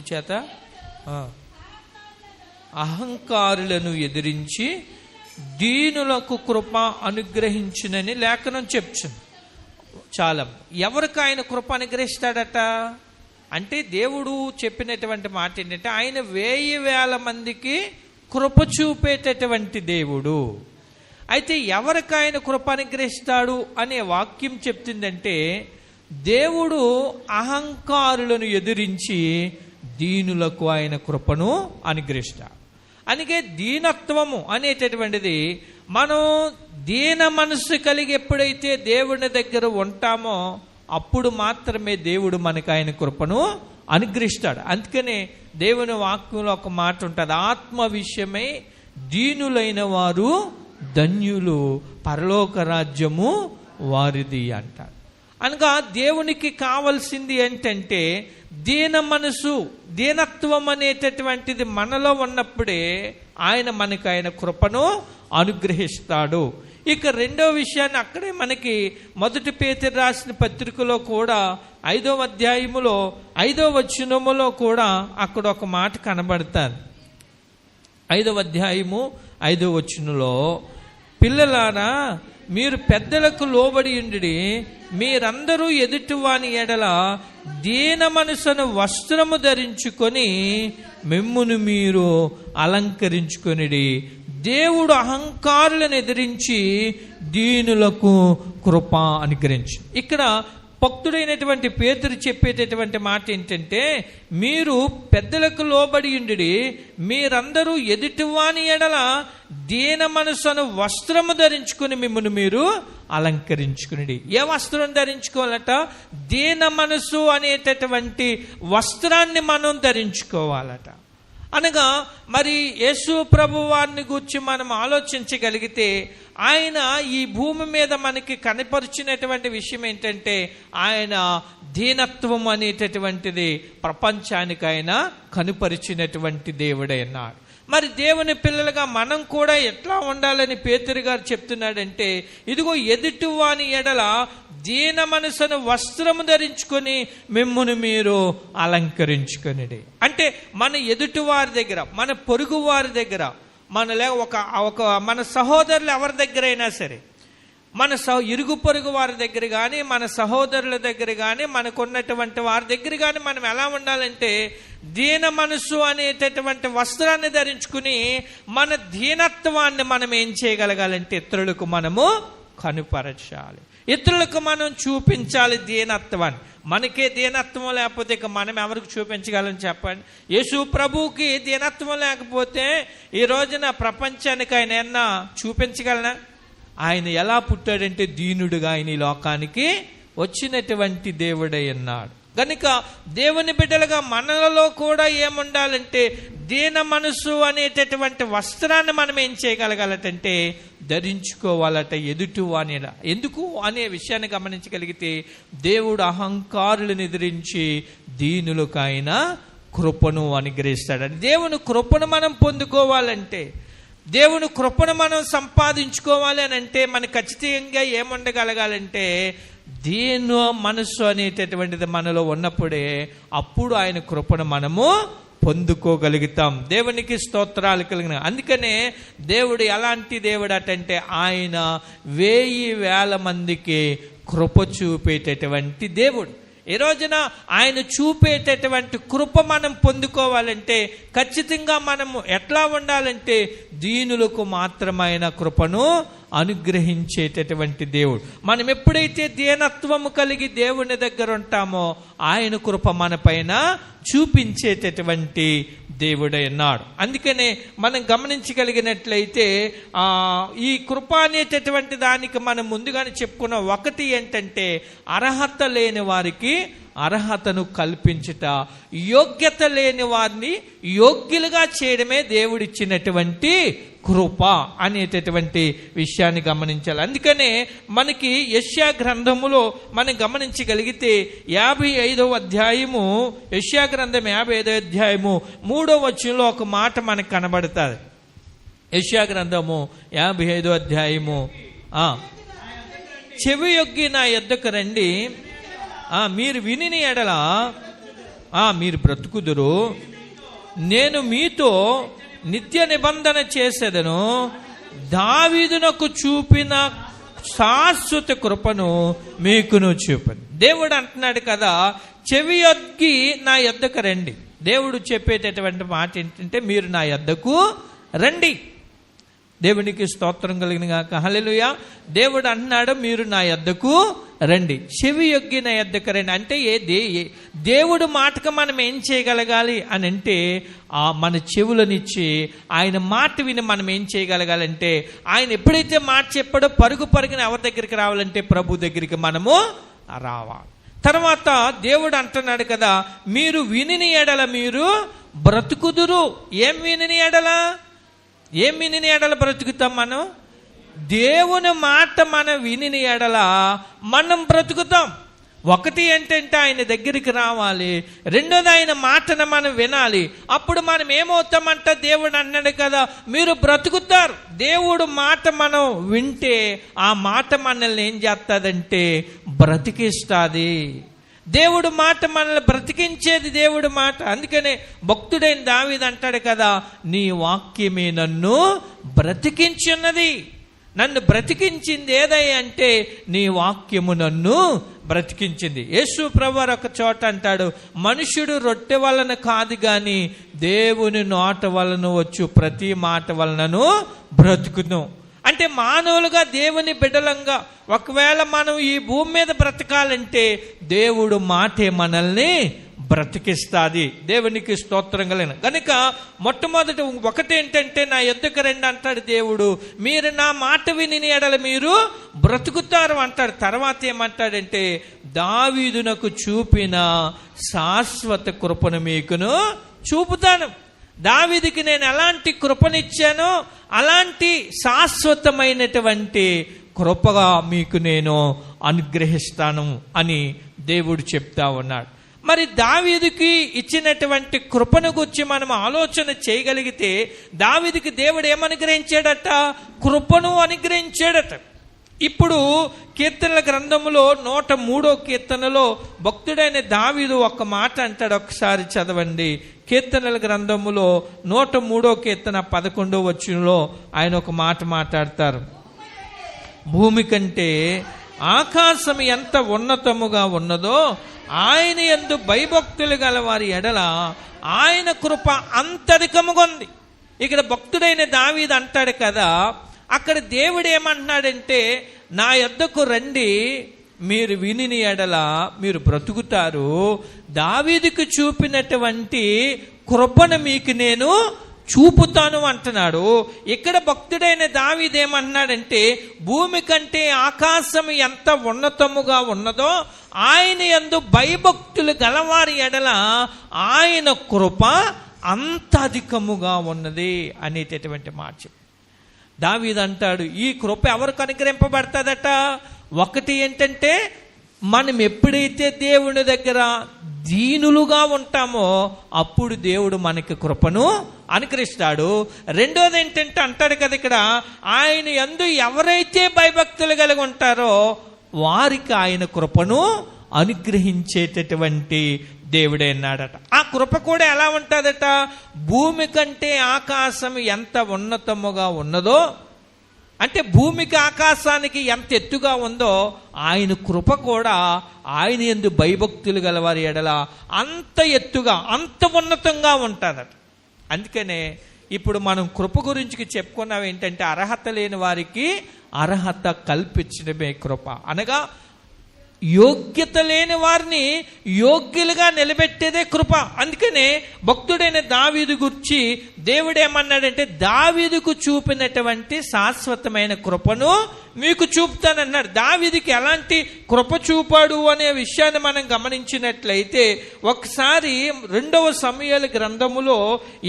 అందుచేత అహంకారులను ఎదిరించి దీనులకు కృప అనుగ్రహించునని లేఖనం చెప్తుంది. చాలా ఎవరికి ఆయన కృప అనుగ్రహిస్తాడట అంటే దేవుడు చెప్పినటువంటి మాట ఏంటంటే ఆయన 1000 మందికి కృప చూపేటటువంటి దేవుడు. అయితే ఎవరికి ఆయన కృప అనుగ్రహిస్తాడు అనే వాక్యం చెప్తుందంటే దేవుడు అహంకారులను ఎదిరించి దీనులకు ఆయన కృపను అనుగ్రహిస్తాడు. అందుకే దీనత్వము అనేటటువంటిది మనం దీన మనసు కలిగి ఎప్పుడైతే దేవుని దగ్గర ఉంటామో అప్పుడు మాత్రమే దేవుడు మనకు ఆయన కృపను అనుగ్రహిస్తాడు. అందుకనే దేవుని వాక్యంలో ఒక మాట ఉంటుంది, ఆత్మ విషయమై దీనులైన వారు ధన్యులు, పరలోక రాజ్యము వారిది అంటాడు. అనగా దేవునికి కావలసింది ఏంటంటే దీన మనసు, దీనత్వం అనేటటువంటిది మనలో ఉన్నప్పుడే ఆయన మనకు ఆయన కృపను అనుగ్రహిస్తాడు. ఇక రెండో విషయాన్ని అక్కడే మనకి 1 పేతురు రాసిన పత్రికలో కూడా 5వ అధ్యాయములో 5వ వచనములో కూడా అక్కడ ఒక మాట కనబడతారు. 5వ అధ్యాయము 5వ వచనంలో, పిల్లలారా మీరు పెద్దలకు లోబడి ఉండి మీరందరూ ఎదుటివాని ఎడల దీన మనసును వస్త్రము ధరించుకొని మిమ్మును మీరు అలంకరించుకొనిడి. దేవుడు అహంకారులను ఎదిరించి దీనులకు కృప అనుగ్రహించు. ఇక్కడ భక్తుడైనటువంటి పేతురు చెప్పేటటువంటి మాట ఏంటంటే మీరు పెద్దలకు లోబడి ఉండి మీరందరూ ఎదుటివాని ఎడల దీన మనసును వస్త్రము ధరించుకుని మిమ్మల్ని మీరు అలంకరించుకుని. ఏ వస్త్రం ధరించుకోవాలట? దీన మనసు అనేటటువంటి వస్త్రాన్ని మనం ధరించుకోవాలట. అనగా మరి యేసు ప్రభు వారిని గురించి మనం ఆలోచించగలిగితే ఆయన ఈ భూమి మీద మనకి కనపరిచినటువంటి విషయం ఏంటంటే ఆయన దీనత్వం అనేటటువంటిది ప్రపంచానికి ఆయన కనుపరిచినటువంటి దేవుడే అన్నాడు. మరి దేవుని పిల్లలుగా మనం కూడా ఎట్లా ఉండాలని పేతురు గారు చెప్తున్నాడంటే ఇదిగో ఎదుటివాని ఎడల దీన మనసును వస్త్రము ధరించుకొని మిమ్మును మీరు అలంకరించుకొనిడి. అంటే మన ఎదుటివారి దగ్గర, మన పొరుగు వారి దగ్గర, మన సహోదరులు ఎవరి దగ్గర అయినా సరే, మన ఇరుగు పొరుగు వారి దగ్గర కానీ, మన సహోదరుల దగ్గర కానీ, మనకున్నటువంటి వారి దగ్గర కానీ మనం ఎలా ఉండాలంటే దీన మనసు అనేటటువంటి వస్త్రాన్ని ధరించుకుని మన దీనత్వాన్ని మనం ఏం చేయగలగాలంటే ఇతరులకు మనము కనుపరచాలి, ఇతరులకు మనం చూపించాలి దీనత్వాన్ని. మనకే దీనత్వం లేకపోతే ఇక మనం ఎవరికి చూపించగలని చెప్పండి? యేసు ప్రభువుకి దీనత్వం లేకపోతే ఈ రోజున ప్రపంచానికి ఆయన ఏమన్నా చూపించగలనా? ఆయన ఎలా పుట్టాడంటే దీనుడుగా ఆయన ఈ లోకానికి వచ్చినటువంటి దేవుడై ఉన్నాడు. కనుక దేవుని బిడ్డలుగా మనలో కూడా ఏముండాలంటే దీన మనసు అనేటటువంటి వస్త్రాన్ని మనం ఏం చేయగలగాలంటే ధరించుకోవాలట ఎదుటివాని. ఎందుకు అనే విషయాన్ని గమనించగలిగితే దేవుడు అహంకారులను ఎదిరించి దీనులకు ఆయన కృపను అనుగ్రహిస్తాడని. దేవుని కృపను మనం పొందుకోవాలంటే, దేవుని కృపను మనం సంపాదించుకోవాలి అని అంటే మనకు ఖచ్చితంగా ఏముండగలగాలంటే దీన మనసు అనేటటువంటిది మనలో ఉన్నప్పుడే అప్పుడు ఆయన కృపను మనము పొందుకోగలుగుతాం. దేవునికి స్తోత్రాలు కలిగిన. అందుకనే దేవుడు ఎలాంటి దేవుడు అటంటే ఆయన 1000 మందికి కృప చూపేటటువంటి దేవుడు. ఈ రోజున ఆయన చూపేటటువంటి కృప మనం పొందుకోవాలంటే ఖచ్చితంగా మనము ఎట్లా ఉండాలంటే దీనులకు మాత్రమైన కృపను అనుగ్రహించేటటువంటి దేవుడు. మనం ఎప్పుడైతే దీనత్వము కలిగి దేవుని దగ్గర ఉంటామో ఆయన కృప మన పైన చూపించేటటువంటి దేవుడై ఉన్నాడు. అందుకనే మనం గమనించగలిగినట్లయితే ఈ కృప అనేటటువంటి దానికి మనం ముందుగానే చెప్పుకున్న ఒకటి ఏంటంటే అర్హత లేని వారికి అర్హతను కల్పించుట, యోగ్యత లేని వారిని యోగ్యులుగా చేయడమే దేవుడిచ్చినటువంటి కృప అనేటటువంటి విషయాన్ని గమనించాలి. అందుకనే మనకి యెషయా గ్రంథములో మనం గమనించగలిగితే 55వ అధ్యాయము, యెషయా గ్రంథం 55వ అధ్యాయము 3వ వచనంలో ఒక మాట మనకు కనబడుతుంది. యెషయా గ్రంథము 55వ అధ్యాయము, చెవి యొగ్గి నా యొద్దకు రండి, మీరు విని ఎడల మీరు బ్రతుకుదురు, నేను మీతో నిత్య నిబంధన చేసేదను, దావీదునకు చూపిన శాశ్వత కృపను మీకును చూపను. దేవుడు అంటున్నాడు కదా, చెవి యొగ్గి నా యొద్దకు రండి. దేవుడు చెప్పేటటువంటి మాట ఏంటంటే, మీరు నా యొద్దకు రండి. దేవునికి స్తోత్రం కలిగిన గాక. హల్లెలూయా. దేవుడు అంటున్నాడు, మీరు నా యొద్దకు రండి, చెవి యొగ్గి నా యొద్దకు రండి. అంటే దేవుడు మాటకు మనం ఏం చేయగలగాలి అని అంటే, మన చెవులనిచ్చి ఆయన మాట విని మనం ఏం చేయగలగాలంటే, ఆయన ఎప్పుడైతే మాట చెప్పాడో పరుగున ఎవరి దగ్గరికి రావాలంటే ప్రభు దగ్గరికి మనము రావాలి. తర్వాత దేవుడు అంటున్నాడు కదా, మీరు వినిని ఎడల మీరు బ్రతుకుదురు. ఏం వినిని ఎడల బ్రతుకుతాం మనం? దేవుని మాట మనం వినిని ఎడల మనం బ్రతుకుతాం. ఒకటి ఏంటంటే ఆయన దగ్గరికి రావాలి, రెండోది ఆయన మాటను మనం వినాలి. అప్పుడు మనం ఏమవుతామంట? దేవుడు అన్నాడు కదా, మీరు బ్రతుకుతారు. దేవుడు మాట మనం వింటే ఆ మాట మనల్ని ఏం చేస్తుందంటే బ్రతికిస్తుంది. దేవుడు మాట మనల్ని బ్రతికించేది దేవుడు మాట. అందుకనే భక్తుడైన దావీదు అంటాడు కదా, నీ వాక్యమే నన్ను బ్రతికించున్నది. నన్ను బ్రతికించింది ఏదయ్యా అంటే నీ వాక్యము నన్ను బ్రతికించింది. యేసు ప్రభువారు ఒక చోట అంటాడు, మనుషుడు రొట్టె వలన కాదు గాని దేవుని నోట వలన వచ్చు ప్రతి మాట వలనను బ్రతుకును. అంటే మానవులుగా దేవుని బిడ్డలంగా ఒకవేళ మనం ఈ భూమి మీద బ్రతకాలంటే దేవుడు మాటే మనల్ని బ్రతికిస్తుంది. దేవునికి స్తోత్రం కలిగిన కనుక మొట్టమొదటి ఒకటేంటంటే నా యొద్దకు రండి అంటాడు దేవుడు, మీరు నా మాట విని ఎడల మీరు బ్రతుకుతారు అంటాడు. తర్వాత ఏమంటాడంటే, దావీదునకు చూపిన శాశ్వత కృపను మీకును చూపుతాను. దావీదుకి నేను ఎలాంటి కృపనిచ్చానో అలాంటి శాశ్వతమైనటువంటి కృపగా మీకు నేను అనుగ్రహిస్తాను అని దేవుడు చెప్తా ఉన్నాడు. మరి దావీదుకి ఇచ్చినటువంటి కృపను గురించి మనం ఆలోచన చేయగలిగితే, దావీదుకి దేవుడు ఏమనుగ్రహించాడట? కృపను అనుగ్రహించాడట. ఇప్పుడు కీర్తనల గ్రంథములో 103వ కీర్తనలో భక్తుడైన దావీదు ఒక మాట అంటాడు. ఒకసారి చదవండి. కీర్తనల గ్రంథములో 103వ కీర్తన 11వ వచనంలో ఆయన ఒక మాట మాట్లాడతారు. భూమి కంటే ఆకాశం ఎంత ఉన్నతముగా ఉన్నదో ఆయన యందు భయభక్తులు గల వారి ఎడల ఆయన కృప అంతరికముగా ఉంది. ఇక్కడ భక్తుడైన దావీదు అంటాడు కదా, అక్కడ దేవుడు ఏమంటున్నాడంటే, నా యొద్దకు రండి, మీరు విని ఎడల మీరు బ్రతుకుతారు, దావీదుకు చూపినటువంటి కృపను మీకు నేను చూపుతాను అంటున్నాడు. ఇక్కడ భక్తుడైన దావీదు ఏమన్నాడంటే, భూమి కంటే ఆకాశం ఎంత ఉన్నతముగా ఉన్నదో ఆయన యందు భయభక్తులు గలవారి ఎడల ఆయన కృప అంత అధికముగా ఉన్నది అనేటటువంటి మాట. దావీదు అంటాడు, ఈ కృప ఎవరికి అనుగ్రహింపబడతాదట? ఒకటి ఏంటంటే, మనం ఎప్పుడైతే దేవుని దగ్గర దీనులుగా ఉంటామో అప్పుడు దేవుడు మనకి కృపను అనుగ్రహిస్తాడు. రెండోది ఏంటంటే అంటాడు కదా ఇక్కడ, ఆయన యందు ఎవరైతే భయభక్తులు కలిగి ఉంటారో వారికి ఆయన కృపను అనుగ్రహించేటటువంటి దేవుడే అన్నాడట. ఆ కృప కూడా ఎలా ఉంటుందట? భూమి కంటే ఆకాశం ఎంత ఉన్నతముగా ఉన్నదో, అంటే భూమికి ఆకాశానికి ఎంత ఎత్తుగా ఉందో ఆయన కృప కూడా ఆయన యందు భయభక్తులు గలవారి ఎడల అంత ఎత్తుగా అంత ఉన్నతంగా ఉంటుందట. అందుకనే ఇప్పుడు మనం కృప గురించి చెప్పుకున్నాం ఏంటంటే, అర్హత లేని వారికి అర్హత కల్పించడమే కృప. అనగా యోగ్యత లేని వారిని యోగ్యులుగా నిలబెట్టేదే కృప. అందుకనే భక్తుడైన దావీదు గురించి దేవుడు ఏమన్నాడంటే, దావీదుకు చూపినటువంటి శాశ్వతమైన కృపను మీకు చూపుతానన్నాడు. దావీదుకి ఎలాంటి కృప చూపాడు అనే విషయాన్ని మనం గమనించినట్లయితే, ఒకసారి 2వ సమూయేలు గ్రంథములో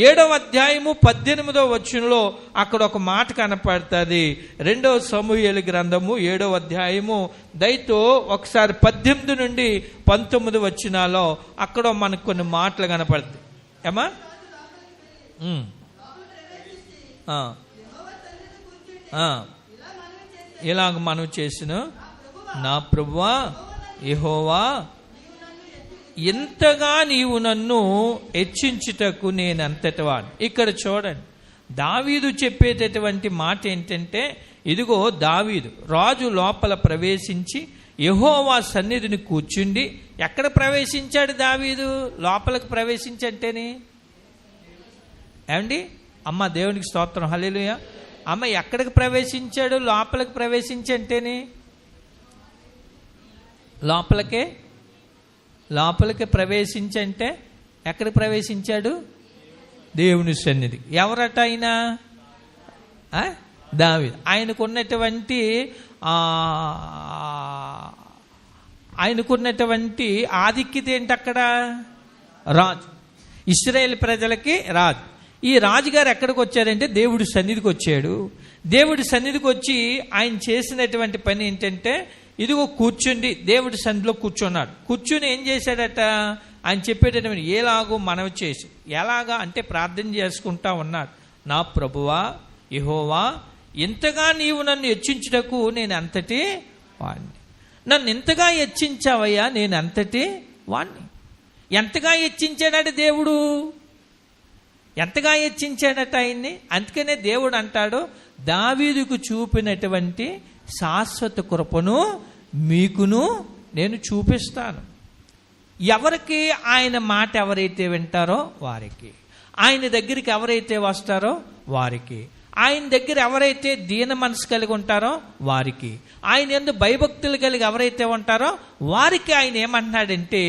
7వ అధ్యాయము 18వ వచనంలో అక్కడ ఒక మాట కనపడుతుంది. 2వ సమూయేలు గ్రంథము 7వ అధ్యాయము దయతో ఒకసారి 18 నుండి 19 వచనాల్లో అక్కడ మనకు కొన్ని మాటలు కనపడుతుంది. ఏమా ఇలాగ మనం చేసిన, నా ప్రభువా యెహోవా ఎంతగా నీవు నన్ను హెచ్చించుటకు నేనంతటి వాడు. ఇక్కడ చూడండి, దావీదు చెప్పేటటువంటి మాట ఏంటంటే, ఇదిగో దావీదు రాజు లోపల ప్రవేశించి యెహోవా సన్నిధిని కూర్చుండి. ఎక్కడ ప్రవేశించాడు దావీదు? లోపలికి ప్రవేశించంటేనే ఏమండి అమ్మ, దేవునికి స్తోత్రం, హల్లెలూయా. అమ్మ, ఎక్కడికి ప్రవేశించాడు? లోపలికి ప్రవేశించంటేనే లోపలికి ప్రవేశించంటే ఎక్కడికి ప్రవేశించాడు? దేవుని సన్నిధి. ఎవరట ఆయన? దావీదు. ఆయనకున్నటువంటి ఆధిక్యత ఏంటి అక్కడ? రాజు, ఇశ్రాయేలు ప్రజలకి రాజు. ఈ రాజుగారు ఎక్కడికి వచ్చారంటే దేవుడి సన్నిధికి వచ్చాడు. దేవుడి సన్నిధికి వచ్చి ఆయన చేసినటువంటి పని ఏంటంటే, ఇదిగో కూర్చుండి దేవుడి సన్నిధిలో కూర్చున్నాడు. కూర్చుని ఏం చేశాడట? ఆయన చెప్పేటటువంటి ఏలాగో మనవి చేసి, ఎలాగా అంటే ప్రార్థన చేసుకుంటా ఉన్నాడు. నా ప్రభువా యెహోవా, ఎంతగా నీవు నన్ను హెచ్చించుటకు నేను అంతటి వాడిని. నన్ను ఎంతగా హెచ్చించావయ్యా, నేను అంతటి వాడిని. ఎంతగా హెచ్చించాడట దేవుడు? ఎంతగా హెచ్చించాడట ఆయన్ని? అందుకనే దేవుడు అంటాడు, దావీదుకు చూపినటువంటి శాశ్వత కృపను మీకును నేను చూపిస్తాను. ఎవరికి? ఆయన మాట ఎవరైతే వింటారో వారికి, ఆయన దగ్గరికి ఎవరైతే వస్తారో వారికి, ఆయన దగ్గర ఎవరైతే దీన మనసు కలిగి ఉంటారో వారికి, ఆయన యందు భయభక్తులు కలిగి ఎవరైతే ఉంటారో వారికి ఆయన ఏమంటున్నాడంటే,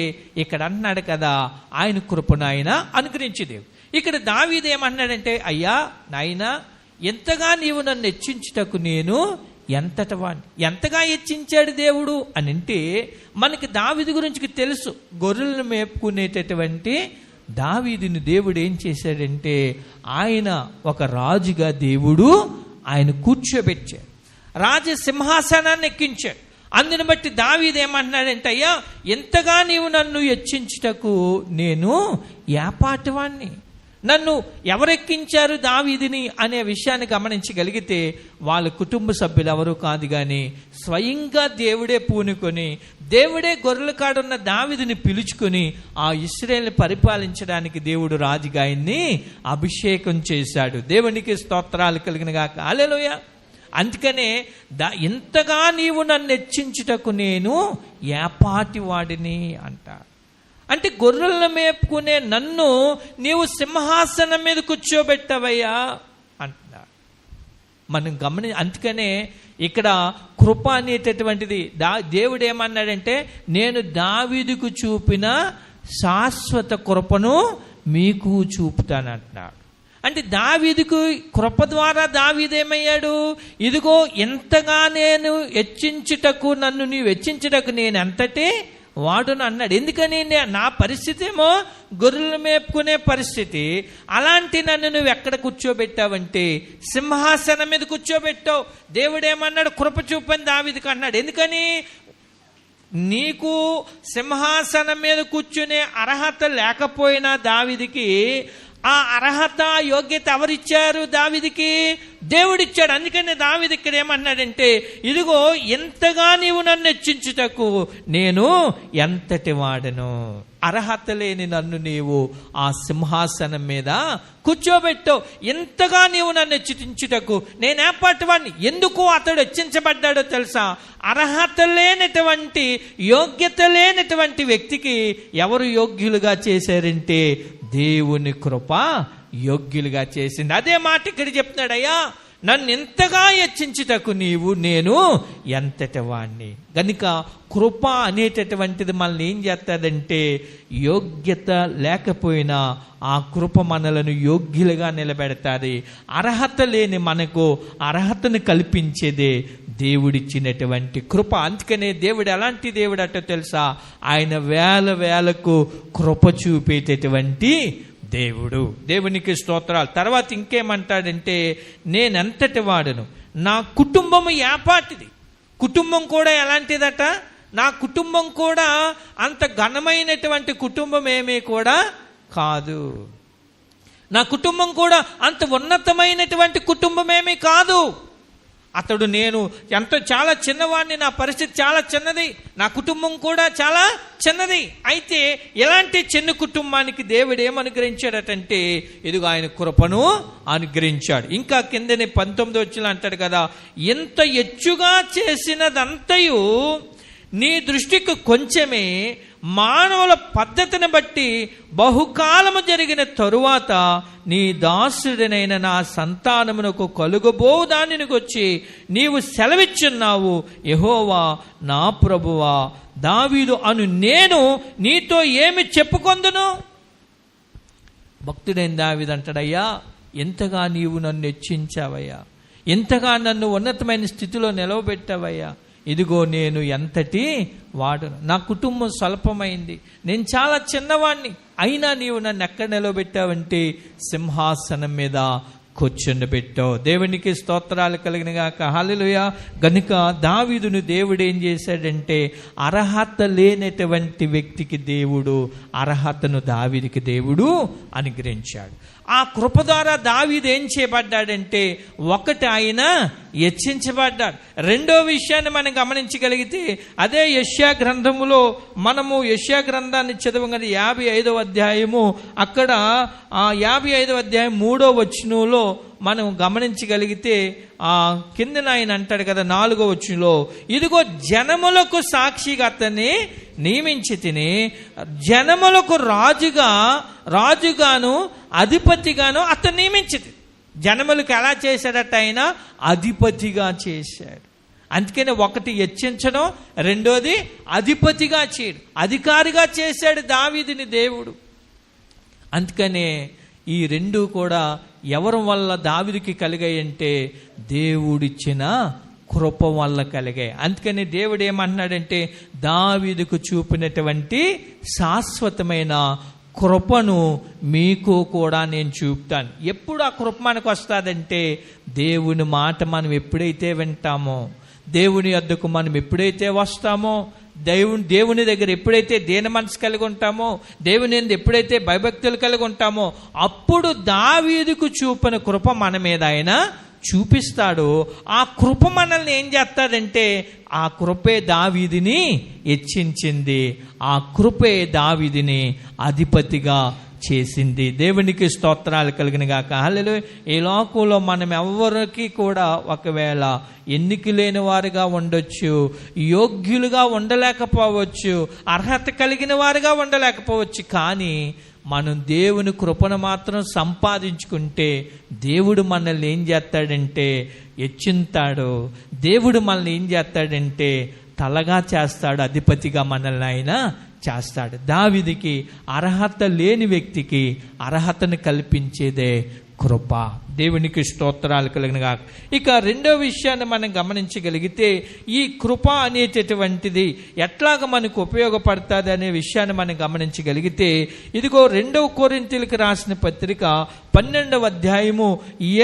ఇక్కడ అంటున్నాడు కదా, ఆయన కృపను ఆయన అనుగ్రహించి దేవుడు. ఇక్కడ దావీదు ఏమంటున్నాడంటే, అయ్యా నాయనా, ఎంతగా నీవు నన్ను హెచ్చించుటకు నేను ఎంతటి వాడిని. ఎంతగా హెచ్చించాడు దేవుడు అని అంటే, మనకి దావీదు గురించి తెలుసు. గొర్రెలను మేపుకునేటటువంటి దావీదుని దేవుడు ఏం చేశాడంటే, ఆయన ఒక రాజుగా దేవుడు ఆయన కూర్చోబెట్టాడు, రాజసింహాసనాన్ని ఎక్కించాడు. అందుని బట్టి దావీదు ఏమంటున్నాడంటే, అయ్యా ఎంతగా నీవు నన్ను హెచ్చించుటకు నేను ఏపాటివాణ్ణి. నన్ను ఎవరెక్కించారు దావీదుని అనే విషయాన్ని గమనించగలిగితే వాళ్ళ కుటుంబ సభ్యులు ఎవరు కాదు, కానీ స్వయంగా దేవుడే పూనుకొని, దేవుడే గొర్రెల కాడున్న దావీదుని పిలుచుకొని ఆ ఇశ్రాయేలుని పరిపాలించడానికి దేవుడు రాజుగా ఆయన్ని అభిషేకం చేశాడు. దేవునికి స్తోత్రాలు కలిగిన గాక, హల్లెలూయా. అందుకనే ఎంతగా నీవు నన్ను హెచ్చించుటకు నేను ఏపాటి వాడిని అంటాడు. అంటే గొర్రెలను మేపుకునే నన్ను నీవు సింహాసనం మీద కూర్చోబెట్టవయ్యా అంటున్నాడు. మనం అందుకనే ఇక్కడ కృప అనేటటువంటిది దేవుడు ఏమన్నాడంటే, నేను దావీదుకు చూపిన శాశ్వత కృపను మీకు చూపుతానంటున్నాడు. అంటే దావీదుకు కృప ద్వారా దావీదేమయ్యాడు? ఇదిగో ఎంతగా నేను హెచ్చించుటకు, నన్ను నీవు హెచ్చించుటకు నేను అంతటే వాడును అన్నాడు. ఎందుకని? నా పరిస్థితి ఏమో గొర్రెలు మేపుకునే పరిస్థితి. అలాంటి నన్ను నువ్వు ఎక్కడ కూర్చోబెట్టావంటే సింహాసనం మీద కూర్చోబెట్టావు. దేవుడేమన్నాడు? కృప చూపని దావీదుకు అన్నాడు. ఎందుకని? నీకు సింహాసనం మీద కూర్చునే అర్హత లేకపోయినా దావీదుకి ఆ అర్హత, యోగ్యత ఎవరిచ్చారు? దావీదుకి దేవుడిచ్చాడు. అందుకని దావీదు ఇక్కడ ఏమన్నాడంటే, ఇదిగో ఎంతగా నీవు నన్ను హెచ్చించుటకు నేను ఎంతటి వాడను. అర్హత లేని నన్ను నీవు ఆ సింహాసనం మీద కూర్చోబెట్టావు. ఎంతగా నీవు నన్ను హెచ్చించుటకు నేను ఏపాటి వాడిని. ఎందుకు అతడు హెచ్చించబడ్డాడో తెలుసా? అర్హత లేనటువంటి, యోగ్యత లేనటువంటి వ్యక్తికి ఎవరు యోగ్యులుగా చేశారంటే దేవుని కృప యోగ్యులుగా చేసింది. అదే మాట ఇక్కడ చెప్తున్నాడు, అయ్యా నన్ను ఎంతగా హెచ్చించుటకు నేను ఎంతటి వాణ్ణి. కనుక కృప అనేటటువంటిది మనల్ని ఏం చేస్తుందంటే, యోగ్యత లేకపోయినా ఆ కృప మనలను యోగ్యులుగా నిలబెడతాది. అర్హత లేని మనకు అర్హతను కల్పించేదే దేవుడిచ్చినటువంటి కృప. అందుకనే దేవుడు ఎలాంటి దేవుడు అటో తెలుసా? ఆయన వేలకు కృప చూపేటటువంటి దేవుడు. దేవునికి స్తోత్రాలు. తర్వాత ఇంకేమంటాడంటే, నేనెంతటి వాడను, నా కుటుంబము ఏపాటిది. కుటుంబం కూడా ఎలాంటిదట? నా కుటుంబం కూడా అంత ఘనమైనటువంటి కుటుంబం ఏమీ కూడా కాదు. నా కుటుంబం కూడా అంత ఉన్నతమైనటువంటి కుటుంబం ఏమీ కాదు. అతడు నేను చాలా చిన్నవాడిని, నా పరిస్థితి చాలా చిన్నది, నా కుటుంబం కూడా చాలా చిన్నది. అయితే ఇలాంటి చిన్న కుటుంబానికి దేవుడు ఏమనుగ్రహించాడటంటే ఇదిగో ఆయన కృపను అనుగ్రహించాడు. ఇంకా కిందనే 19 వచ్చిన అంటాడు కదా, ఎంత ఎచ్చుగా చేసినదంతయు నీ దృష్టికి కొంచెమే, మానవుల పద్ధతిని బట్టి బహుకాలము జరిగిన తరువాత నీ దాసుడనైన నా సంతానమునకు కలుగబోవు దానిని వచ్చి నీవు సెలవిచ్చున్నావు. యెహోవా నా ప్రభువా దావీదు అను నేను నీతో ఏమి చెప్పుకొందును? భక్తుడైన దావీదు అంటాడయ్యా, ఎంతగా నీవు నన్ను హెచ్చించావయ్యా, ఎంతగా నన్ను ఉన్నతమైన స్థితిలో నిలవబెట్టావయ్యా. ఇదిగో నేను ఎంతటి వాడును, నా కుటుంబం స్వల్పమైంది, నేను చాలా చిన్నవాడిని, అయినా నీవు నన్ను ఎక్కడ నిలవబెట్టావంటే సింహాసనం మీద కూర్చుండబెట్టావు. దేవునికి స్తోత్రాలు కలిగిన గాక. హల్లెలూయా. గనుక దావీదును దేవుడు ఏం చేశాడంటే అర్హత లేనటువంటి వ్యక్తికి దేవుడు అర్హతను దావీదుకి దేవుడు అనుగ్రహించాడు. ఆ కృప ద్వారా దావీదు ఏం చేయబడ్డాడంటే ఒకటి ఆయన హెచ్చించబడ్డాడు. రెండో విషయాన్ని మనం గమనించగలిగితే అదే యెషయా గ్రంథములో మనము యెషయా గ్రంథాన్ని చదవగానే 55వ అధ్యాయము అక్కడ 55వ అధ్యాయం 3వ వచనంలో మనం గమనించగలిగితే కిందన ఆయన అంటాడు కదా 4వ వచనంలో, ఇదిగో జనములకు సాక్షిగా అతన్ని నియమించి తిని జనములకు రాజుగాను అధిపతిగాను అతను నియమించింది. జనములకు ఎలా చేశాడట? ఆయన అధిపతిగా చేశాడు. అందుకనే ఒకటి హెచ్చించడం, రెండోది అధిపతిగా చేయడం, అధికారిగా చేశాడు దావీదుని దేవుడు. అందుకనే ఈ రెండు కూడా ఎవరి వల్ల దావీదుకి కలిగాయంటే దేవుడిచ్చిన కృప వల్ల కలిగాయి. అందుకని దేవుడు ఏమంటున్నాడంటే దావీదుకు చూపినటువంటి శాశ్వతమైన కృపను మీకు కూడా నేను చూపుతాను. ఎప్పుడు ఆ కృప మనకు వస్తుందంటే దేవుని మాట మనం ఎప్పుడైతే వింటామో, దేవుని యొద్దకు మనం ఎప్పుడైతే వస్తామో, దేవుని దగ్గర ఎప్పుడైతే దీన మనసు కలిగి ఉంటామో, దేవుని ఎప్పుడైతే భయభక్తులు కలిగి ఉంటామో, అప్పుడు దావీదుకు చూపిన కృప మన మీద ఆయన చూపిస్తాడు. ఆ కృప మనల్ని ఏం చేస్తాడంటే ఆ కృపే దావీదుని హెచ్చించింది, ఆ కృపే దావీదుని అధిపతిగా చేసింది. దేవునికి స్తోత్రాలు కలిగిన గాక. హల్లెలూయా. ఈ లోకంలో మనం ఎవరికి కూడా ఒకవేళ ఎన్నిక లేని వారుగా ఉండొచ్చు, యోగ్యులుగా ఉండలేకపోవచ్చు, అర్హత కలిగిన వారుగా ఉండలేకపోవచ్చు, కానీ మనం దేవుని కృపను మాత్రం సంపాదించుకుంటే దేవుడు మనల్ని ఏం చేస్తాడంటే హెచ్చింతాడు. దేవుడు మనల్ని ఏం చేస్తాడంటే తలగా చేస్తాడు, అధిపతిగా మనల్ని ఆయన చేస్తాడు. దావీదుకి అర్హత లేని వ్యక్తికి అర్హతను కల్పించేదే కృప. దేవునికి స్తోత్రాలు కలిగినగా. ఇక రెండో విషయాన్ని మనం గమనించగలిగితే ఈ కృప అనేటటువంటిది ఎట్లాగ మనకు ఉపయోగపడుతుంది అనే విషయాన్ని మనం గమనించగలిగితే ఇదిగో 2వ కొరింథీయులకు రాసిన పత్రిక 12వ అధ్యాయము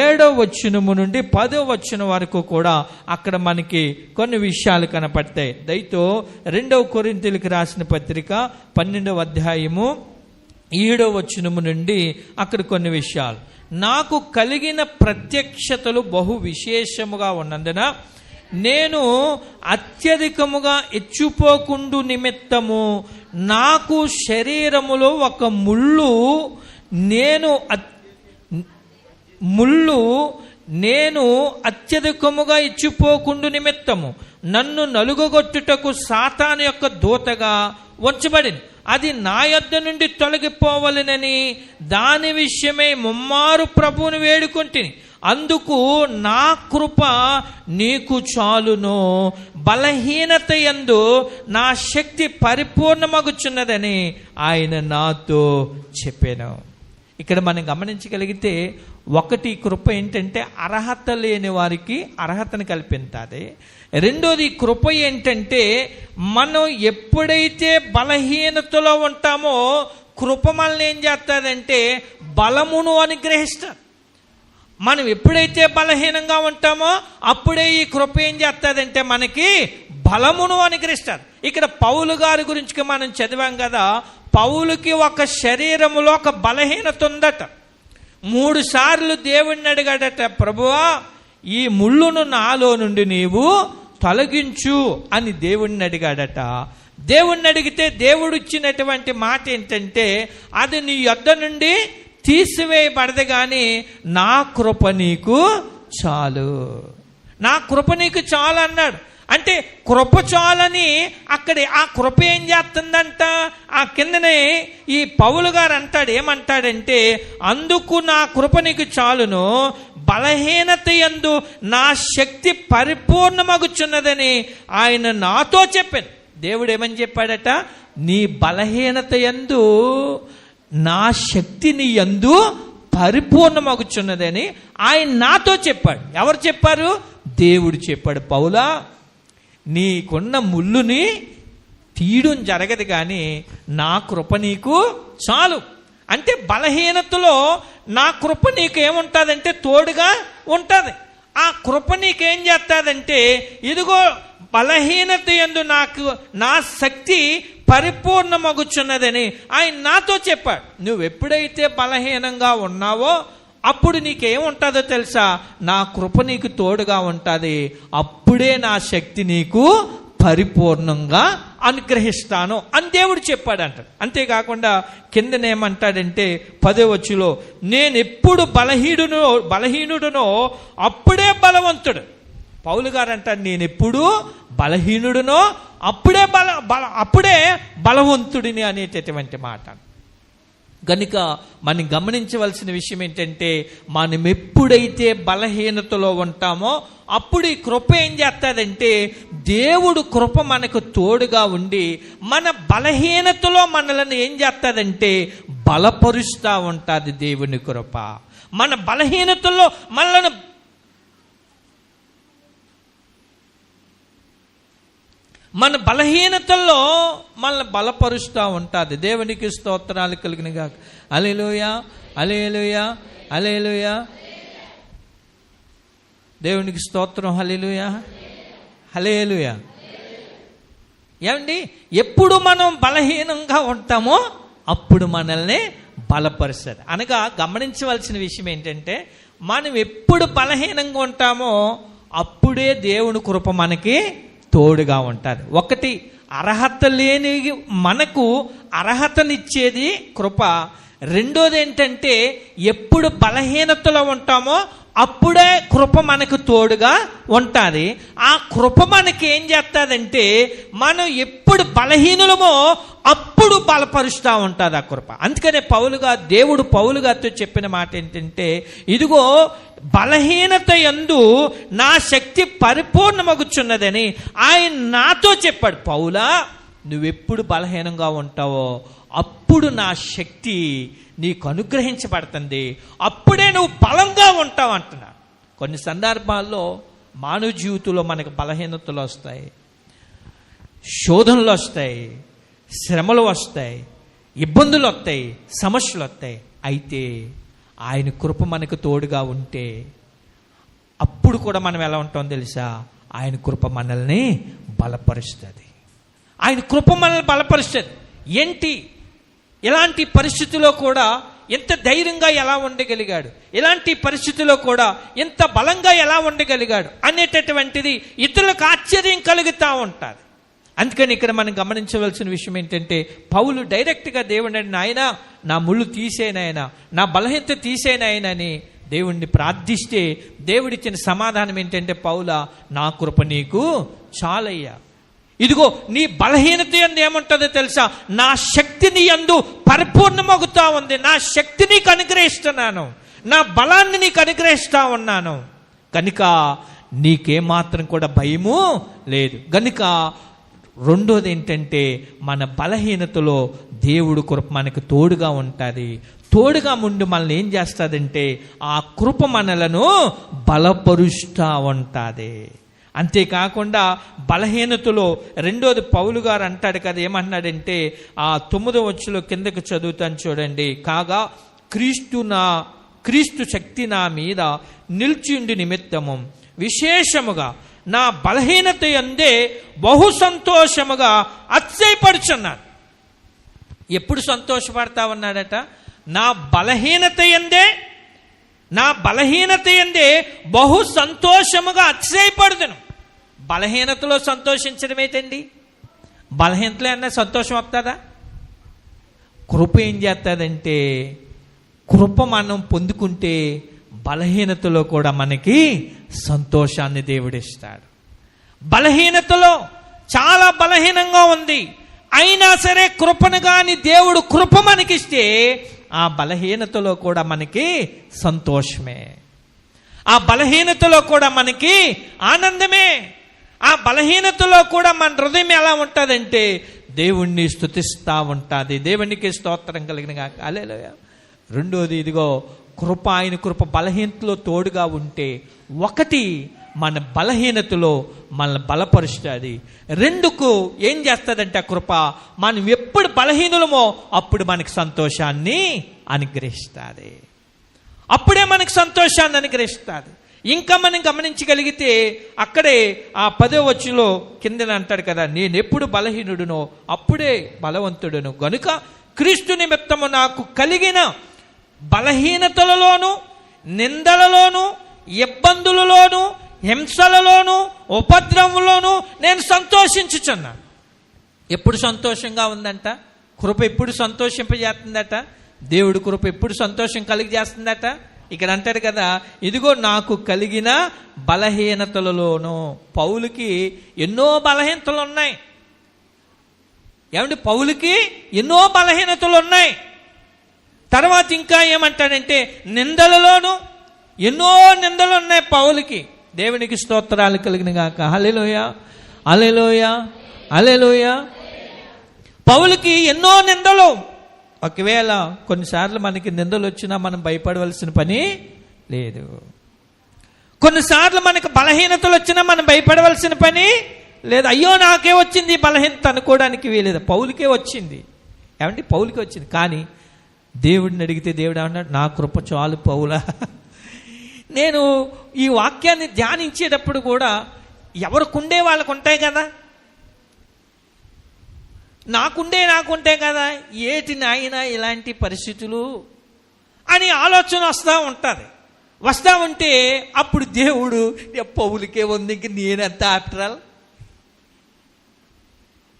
7వ వచనము నుండి 10వ వచనం వరకు కూడా అక్కడ మనకి కొన్ని విషయాలు కనపడతాయి. దయతో 2వ కొరింథీయులకు రాసిన పత్రిక 12వ అధ్యాయము 7వ వచనము నుండి అక్కడ కొన్ని విషయాలు. నాకు కలిగిన ప్రత్యక్షతలు బహు విశేషముగా ఉన్నందున నేను అత్యధికముగా హెచ్చుపోకుండు నిమిత్తము నాకు శరీరములో ఒక నేను అత్యధికముగా ఇచ్చిపోకుండు నిమిత్తము నన్ను నలుగగొట్టుటకు సాతాను యొక్క దూతగా ఉంచబడింది. అది నా యొద్ద నుండి తొలగిపోవలెనని దాని విషయమై ముమ్మారు ప్రభువుని వేడుకొంటిని. అందుకు నా కృప నీకు చాలును, బలహీనత యందు నా శక్తి పరిపూర్ణమగుచున్నదని ఆయన నాతో చెప్పాను. ఇక్కడ మనం గమనించగలిగితే ఒకటి కృప ఏంటంటే అర్హత లేని వారికి అర్హతను కల్పించాలి. రెండోది కృప ఏంటంటే మనం ఎప్పుడైతే బలహీనతలో ఉంటామో కృప మనల్ని ఏం చేస్తుందంటే బలమును అనుగ్రహిస్తారు. మనం ఎప్పుడైతే బలహీనంగా ఉంటామో అప్పుడే ఈ కృప ఏం చేస్తుందంటే మనకి బలమును అనుగ్రహిస్తారు. ఇక్కడ పౌలు గారి గురించి మనం చదివాం కదా, పౌలుకి ఒక శరీరములో ఒక బలహీనత ఉందట. 3 సార్లు దేవుణ్ణి అడిగాడట, ప్రభువా ఈ ముళ్ళును నాలో నుండి నీవు తొలగించు అని దేవుణ్ణి అడిగాడట. దేవుణ్ణి అడిగితే దేవుడు ఇచ్చినటువంటి మాట ఏంటంటే, అది నీ యొద్ద నుండి తీసివేయబడదు కానీ నా కృప నీకు చాలు, నా కృప నీకు చాలు అన్నాడు. అంటే కృప చాలని అక్కడ ఆ కృప ఏం చేస్తుందంట, ఆ కిందనే ఈ పౌలు గారు అంటాడు, ఏమంటాడంటే, అందుకు నా కృప నీకు చాలును, బలహీనత యందు నా శక్తి పరిపూర్ణమగుచున్నదని ఆయన నాతో చెప్పాను. దేవుడు ఏమని చెప్పాడట, నీ బలహీనత యందు నా శక్తి నీ యందు పరిపూర్ణమగుచున్నదని ఆయన నాతో చెప్పాడు. ఎవరు చెప్పారు? దేవుడు చెప్పాడు. పౌలా, నీకున్న ముళ్ళుని తీయడం జరగదు కానీ నా కృప నీకు చాలు. అంటే బలహీనతలో నా కృప నీకు ఏముంటుందంటే తోడుగా ఉంటుంది. ఆ కృప నీకేం చేస్తుందంటే, ఇదిగో బలహీనత యందు నాకు నా శక్తి పరిపూర్ణమగుచున్నదని ఆయన నాతో చెప్పాడు. నువ్వు ఎప్పుడైతే బలహీనంగా ఉన్నావో అప్పుడు నీకేముంటుందో తెలుసా, నా కృప నీకు తోడుగా ఉంటుంది. అప్పుడే నా శక్తి నీకు పరిపూర్ణంగా అనుగ్రహిస్తాను అని దేవుడు చెప్పాడు అంటాడు. అంతేకాకుండా కిందనేమంటాడంటే 10వ వచనంలో, నేను ఎప్పుడు బలహీనుడునో అప్పుడే బలవంతుడు. పౌలు గారు అంటాడు, నేను ఎప్పుడు బలహీనుడునో అప్పుడే బలవంతుడిని అనేటటువంటి మాట. కనుక మనం గమనించవలసిన విషయం ఏంటంటే, మనం ఎప్పుడైతే బలహీనతలో ఉంటామో అప్పుడు ఈ కృప ఏం చేస్తుందంటే, దేవుడు కృప మనకు తోడుగా ఉండి మన బలహీనతలో మనల్ని ఏం చేస్తుందంటే బలపరుస్తూ ఉంటుంది. దేవుని కృప మన బలహీనతలో మన బలహీనతల్లో మనల్ని బలపరుస్తూ ఉంటుంది. దేవునికి స్తోత్రాలు కలిగినగా. హల్లెలూయా, హల్లెలూయా, హల్లెలూయా. దేవునికి స్తోత్రం. హల్లెలూయా, హల్లెలూయా. ఏమండి, ఎప్పుడు మనం బలహీనంగా ఉంటామో అప్పుడు మనల్ని బలపరుస్తాడు. అనగా గమనించవలసిన విషయం ఏంటంటే, మనం ఎప్పుడు బలహీనంగా ఉంటామో అప్పుడే దేవుని కృప మనకి తోడుగా ఉంటుంది. ఒకటి, అర్హత లేని మనకు అర్హతనిచ్చేది కృప. రెండోది ఏంటంటే, ఎప్పుడు బలహీనతలో ఉంటామో అప్పుడే కృప మనకు తోడుగా ఉంటుంది. ఆ కృప మనకి ఏం చేస్తుందంటే, మనం ఎప్పుడు బలహీనులమో అప్పుడు బలపరుస్తూ ఉంటుంది ఆ కృప. అందుకనే దేవుడు పౌలు గారితో చెప్పిన మాట ఏంటంటే, ఇదిగో బలహీనత యందు నా శక్తి పరిపూర్ణమగుచున్నదని ఆయన నాతో చెప్పాడు. పౌలా, నువ్వెప్పుడు బలహీనంగా ఉంటావో అప్పుడు నా శక్తి నీకు అనుగ్రహించబడుతుంది, అప్పుడే నువ్వు బలంగా ఉంటావు అంటున్నా. కొన్ని సందర్భాల్లో మానవ జీవితంలో మనకు బలహీనతలు వస్తాయి, శోధనలు వస్తాయి, శ్రమలు వస్తాయి, ఇబ్బందులు వస్తాయి, సమస్యలు వస్తాయి. అయితే ఆయన కృప మనకు తోడుగా ఉంటే అప్పుడు కూడా మనం ఎలా ఉంటాం తెలుసా, ఆయన కృప మనల్ని బలపరుస్తుంది. ఆయన కృప మనల్ని బలపరుస్తుంది. ఏంటి, ఇలాంటి పరిస్థితిలో కూడా ఎంత ధైర్యంగా ఎలా ఉండగలిగాడు, ఇలాంటి పరిస్థితిలో కూడా ఎంత బలంగా ఎలా ఉండగలిగాడు అనేటటువంటిది ఇతరులకు ఆశ్చర్యం కలుగుతూ ఉంటుంది. అందుకని ఇక్కడ మనం గమనించవలసిన విషయం ఏంటంటే, పౌలు డైరెక్ట్గా దేవుడిని, నాయనా నా ముళ్ళు తీసేనాయనా, నా బలహీనత తీసేనాయన అని దేవుణ్ణి ప్రార్థిస్తే దేవుడిచ్చిన సమాధానం ఏంటంటే, పౌలా నా కృప నీకు చాలయ్యా. ఇదిగో నీ బలహీనత యందు ఏముంటుందో తెలుసా, నా శక్తి నీ యందు పరిపూర్ణమగుతా ఉంది. నా శక్తి నీకు అనుగ్రహిస్తున్నాను, నా బలాన్ని నీకు అనుగ్రహిస్తా ఉన్నాను. కనుక నీకేమాత్రం కూడా భయము లేదు. కనుక రెండోది ఏంటంటే, మన బలహీనతలో దేవుడు కృప మనకు తోడుగా ఉంటుంది. తోడుగా ముందు మనల్ని ఏం చేస్తుందంటే, ఆ కృప మనలను బలపరుస్తూ ఉంటుంది. అంతేకాకుండా బలహీనతలో రెండోది పౌలు గారు అంటాడు కదా, ఏమన్నాడంటే ఆ 9వ వచనంలో కిందకి చదువుతాను చూడండి. కాగా క్రీస్తు శక్తి నా మీద నిలిచిండి నిమిత్తము విశేషముగా నా బలహీనత యందే బహు సంతోషముగా అతిశయపడుచున్నాను. ఎప్పుడు సంతోషపడతా ఉన్నాడట, నా బలహీనత యందే నా బలహీనత యందే బహు సంతోషముగా అతిశయపడుదును. బలహీనతలో సంతోషించడం ఏంటండి? బలహీనతలో అన్నా సంతోషం వస్తుందా? కృప ఏం చేస్తుందంటే, కృప మనం పొందుకుంటే బలహీనతలో కూడా మనకి సంతోషాన్ని దేవుడిస్తాడు. బలహీనతలో చాలా బలహీనంగా ఉంది, అయినా సరే కృపను కానీ దేవుడు కృప మనకిస్తే ఆ బలహీనతలో కూడా మనకి సంతోషమే, ఆ బలహీనతలో కూడా మనకి ఆనందమే. ఆ బలహీనతలో కూడా మన హృదయం ఎలా ఉంటుందంటే దేవుణ్ణి స్తుతిస్తూ ఉంటుంది. దేవునికి స్తోత్రం కలిగిన గాక. హల్లెలూయా. రెండోది, ఇదిగో కృప, ఆయన కృప బలహీనతలో తోడుగా ఉంటే, ఒకటి మన బలహీనతలో మనల్ని బలపరుస్తుంది. రెండుకు ఏం చేస్తుందంటే ఆ కృప, మనం ఎప్పుడు బలహీనులమో అప్పుడు మనకి సంతోషాన్ని అనుగ్రహిస్తుంది. అప్పుడే మనకి సంతోషాన్ని అనుగ్రహిస్తుంది. ఇంకా మనం గమనించగలిగితే అక్కడే ఆ 10వ వచనంలో కిందన అంటాడు కదా, నేను ఎప్పుడు బలహీనుడునో అప్పుడే బలవంతుడును గనుక క్రీస్తు నిమిత్తము నాకు కలిగిన బలహీనతలలోను, నిందలలోను, ఇబ్బందులలోను, హింసలలోను, ఉపద్రవంలోను నేను సంతోషించుచున్నాను. ఎప్పుడు సంతోషంగా ఉందంట? కృప ఎప్పుడు సంతోషింపజేస్తుందట? దేవుడి కృప ఎప్పుడు సంతోషం కలిగజేస్తుందట? ఇక్కడ అంటాడు కదా, ఇదిగో నాకు కలిగిన బలహీనతలలోను. పౌలుకి ఎన్నో బలహీనతలు ఉన్నాయి. ఏమంటే పౌలుకి ఎన్నో బలహీనతలు ఉన్నాయి. తర్వాత ఇంకా ఏమంటాడంటే నిందలలోను, ఎన్నో నిందలు ఉన్నాయి పౌలుకి. దేవునికి స్తోత్రాలు కలిగిన గాక. హల్లెలూయా, హల్లెలూయా, హల్లెలూయా. పౌలుకి ఎన్నో నిందలు. ఒకవేళ కొన్నిసార్లు మనకి నిందలు వచ్చినా మనం భయపడవలసిన పని లేదు. కొన్నిసార్లు మనకు బలహీనతలు వచ్చినా మనం భయపడవలసిన పని లేదు. అయ్యో నాకే వచ్చింది బలహీనత అనుకోవడానికి వీలేదు. పౌలుకే వచ్చింది. ఏమంటే పౌలుకే వచ్చింది. కానీ దేవుడిని అడిగితే దేవుడు ఏమన్నాడు? నా కృప చాలు పౌలా. నేను ఈ వాక్యాన్ని ధ్యానించేటప్పుడు కూడా ఎవరికుండే వాళ్ళకు ఉంటాయి కదా, నాకుంటే కదా, ఏటి నాయన ఇలాంటి పరిస్థితులు అని ఆలోచన వస్తూ ఉంటుంది. వస్తూ ఉంటే అప్పుడు దేవుడు పౌలుకే ఉంది, ఇంక నేనంత ఆఫ్టరాల్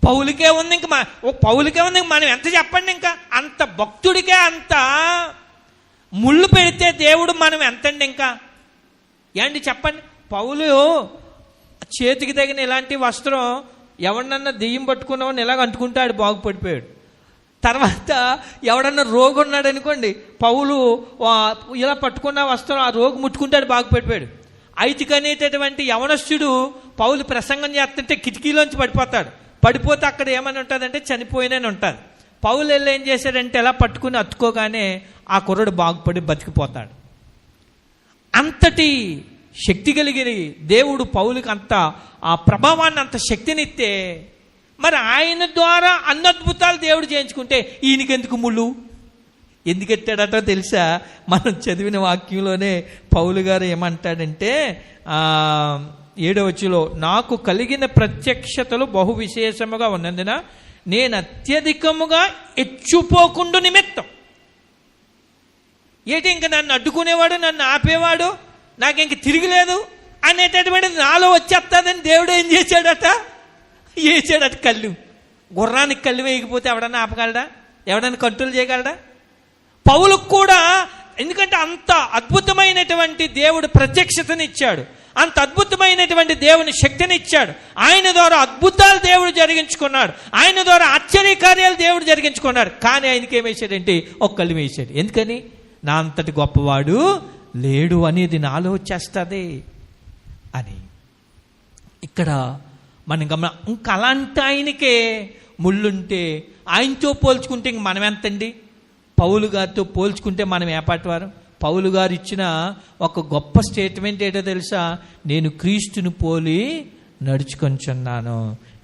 పౌలుకే ఉంది, ఇంక పౌలుకే ఉంది, మనం ఎంత చెప్పండి. ఇంకా అంత భక్తుడికే అంత ముళ్ళు పెడితే దేవుడు మనం ఎంతండి ఇంకా? ఏంటి చెప్పండి. పౌలు చేతికి తగిన ఇలాంటి వస్త్రం ఎవడన్నా దెయ్యం పట్టుకున్నామని ఇలాగ అంటుకుంటాడు, బాగుపడిపోయాడు. తర్వాత ఎవడన్నా రోగి ఉన్నాడు అనుకోండి, పౌలు ఇలా పట్టుకున్న వస్త్రం ఆ రోగి ముట్టుకుంటాడు, బాగుపడిపోయాడు. ఐతిక అనేటటువంటి యవనస్తుడు పౌలు ప్రసంగం చేస్తుంటే కిటికీలోంచి పడిపోతే అక్కడ ఏమని ఉంటుందంటే చనిపోయినని ఉంటుంది. పౌలు వెళ్ళి ఏం చేశాడంటే ఎలా పట్టుకుని అతుకోగానే ఆ కుర్రడు బాగుపడి బతికిపోతాడు. అంతటి శక్తి కలిగిన దేవుడు పౌలుకి అంత ఆ ప్రభావాన్ని, అంత శక్తినిస్తే, మరి ఆయన ద్వారా అన్నద్భుతాలు దేవుడు చేయించుకుంటే ఈయనకెందుకు ముళ్ళు? ఎందుకెట్టాడటో తెలుసా? మనం చదివిన వాక్యంలోనే పౌలు గారు ఏమంటాడంటే 7వ వచనంలో, నాకు కలిగిన ప్రత్యక్షతలు బహు విశేషముగా ఉన్నందున నేను అత్యధికముగా ఎచ్చుపోకుండా నిమిత్తం. ఏంటి ఇంక నన్ను అడ్డుకునేవాడు, నన్ను ఆపేవాడు నాకు ఇంక తిరిగిలేదు అనేటటువంటిది నాలో వచ్చేస్తుందని దేవుడు ఏం చేశాడట? వేసాడట కళ్ళు. గుర్రానికి కళ్ళు వేయకపోతే ఎవడన్నా ఆపగలడా? ఎవడన్నా కంట్రోల్ చేయగలడా? పౌలుకు కూడా, ఎందుకంటే అంత అద్భుతమైనటువంటి దేవుడు ప్రత్యక్షతనిచ్చాడు, అంత అద్భుతమైనటువంటి దేవుని శక్తినిచ్చాడు. ఆయన ద్వారా అద్భుతాలు దేవుడు జరిగించుకున్నాడు, ఆయన ద్వారా ఆశ్చర్యకార్యాలు దేవుడు జరిగించుకున్నాడు. కానీ ఆయనకి ఏం వేసాడంటే ఒక కళ్ళు వేసాడు. ఎందుకని? నా అంతటి గొప్పవాడు లేడు అనేది నాలో వచ్చేస్తుంది అని. ఇక్కడ మనం ఇంకా అలాంటి ఆయనకే ముళ్ళుంటే, ఆయనతో పోల్చుకుంటే ఇంక మనం ఎంతండి? పౌలు గారితో పోల్చుకుంటే మనం ఏపాటివారు? పౌలు గారు ఇచ్చిన ఒక గొప్ప స్టేట్మెంట్ ఏంటో తెలుసా? నేను క్రీస్తుని పోలి నడుచుకొంచున్నాను,